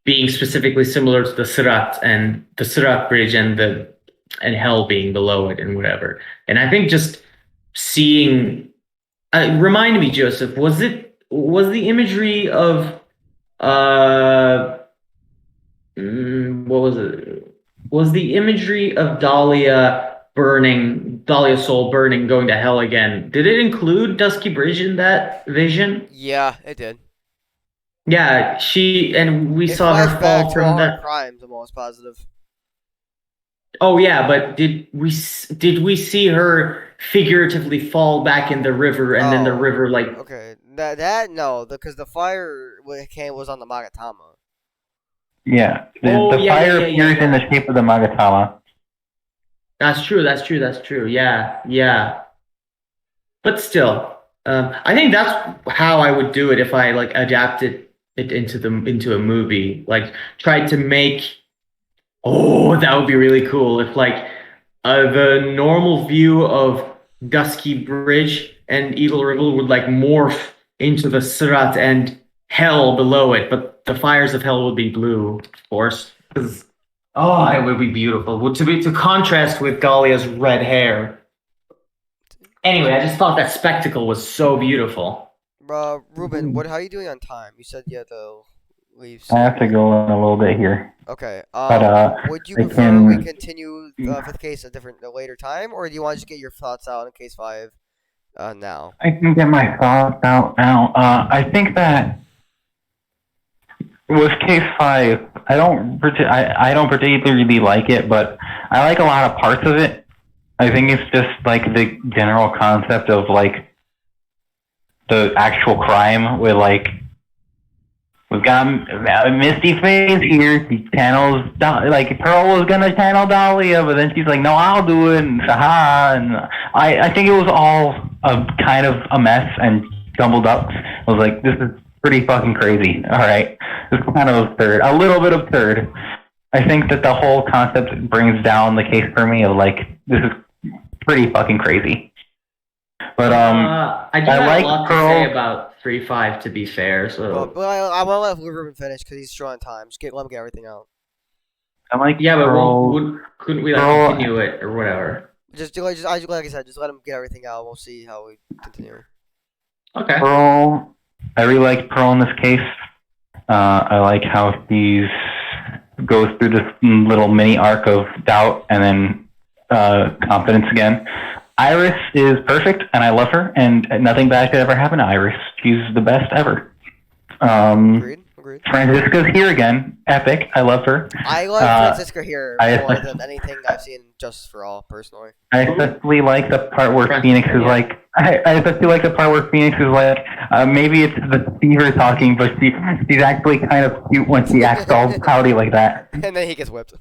being specifically similar to the Sirat bridge and hell being below it and whatever. And I think just seeing, remind me, Joseph, was it was the imagery of what was it? Was the imagery of Dahlia's soul burning, going to hell again? Did it include Dusky Bridge in that vision? Yeah, it did. Yeah, we It saw flashed her back fall to all from her that. crimes. I'm almost positive. Oh yeah, but did we see her figuratively fall back in the river, and then the Oh, river like? okay. That no, because the fire was on the Magatama. Yeah, Oh the yeah, yeah, fire yeah, yeah, appears in the yeah. shape of the Magatama. That's true. That's true. That's true. Yeah, yeah. But still, I think that's how I would do it if I like adapted it into a movie. Like tried to make. Oh, that would be really cool if like the normal view of Dusky Bridge and Evil River would like morph into the Surat and hell below it, but the fires of hell would be blue, of course. Because oh, it would be beautiful. To contrast with Dahlia's red hair. Anyway, I just thought that spectacle was so beautiful. Ruben, how are you doing on time? You said you had to leave I soon, have to right? go in a little bit here, Okay. but Would you I prefer we can continue fifth case a later time, or do you want to just get your thoughts out on case 5 now? get my thoughts out now. I think that with case 5, I don't particularly like it, but I like a lot of parts of it. I think it's just like the general concept of like the actual crime with like we've got Misty Face here. She channels like Pearl was gonna channel Dahlia, but then she's like, "No, I'll do it." And haha. And I think it was all a kind of a mess and jumbled up. I was like, "This is pretty fucking crazy." All right, this is kind of absurd, a little bit absurd. I think that the whole concept brings down the case for me of like this is pretty fucking crazy. But I do I have like a lot to Pearl. say about 3-5 to be fair. So But I want to let Ruben finish because he's short on time. Let him get everything out. I like yeah, but Pearl. couldn't we like Pearl, continue it or whatever? Like I said, just let him get everything out. We'll see how we continue. Okay. Pearl, I really like Pearl in this case. I like how he goes through this little mini arc of doubt and then confidence again. Iris is perfect, and I love her, and nothing bad could ever happen to Iris. She's the best ever. Agreed. Franziska's here again. Epic. I love her. I like Franziska here more than anything I've seen Justice for All, personally. I especially like the part where Phoenix is like. I especially like the part where Phoenix is like. Maybe it's the fever talking, but she's actually kind of cute when she acts all pouty like that. And then he gets whipped.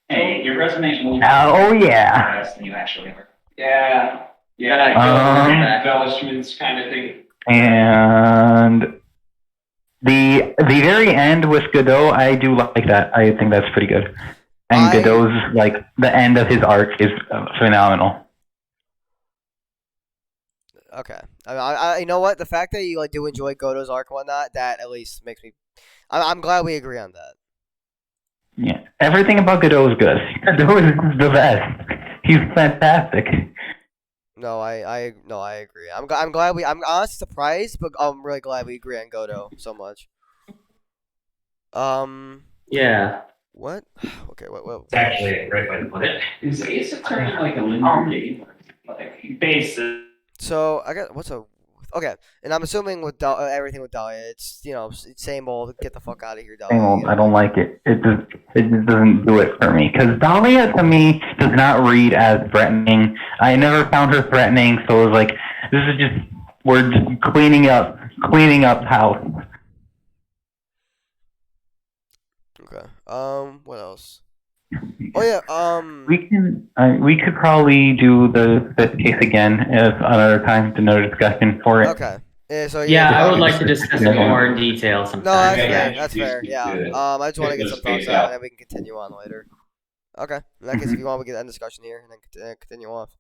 Hey, your resume's moving. Oh yeah. Than you actually are. Yeah. Embellishments kind of thing. And the very end with Godot, I do like that. I think that's pretty good. And Godot's like the end of his arc is phenomenal. Okay, I you know what? The fact that you like do enjoy Godot's arc and whatnot, that at least makes me. I'm glad we agree on that. Yeah, everything about Godot is good. Godot is the best. He's fantastic. No, I agree. I'm glad I'm honestly surprised, but I'm really glad we agree on Godot so much. Yeah. What? Okay. What? It's actually a great way to put it. Is it turning like a linear game? Like basic. So I got okay, and I'm assuming with everything with Dahlia, it's it's same old. Get the fuck out of here, Dahlia. Same old. I don't like it. It just doesn't do it for me. Because Dahlia to me does not read as threatening. I never found her threatening, so it was like this is just we're just cleaning up house. Okay. What else? Oh yeah. We could probably do the fifth case again another time to another discussion for it. Okay. Yeah, I would like to discuss it more in detail sometime. No, that's fair. Yeah. I just want to get some thoughts out, and then we can continue on later. Okay. In that case, if you want, we can end discussion here and then continue off.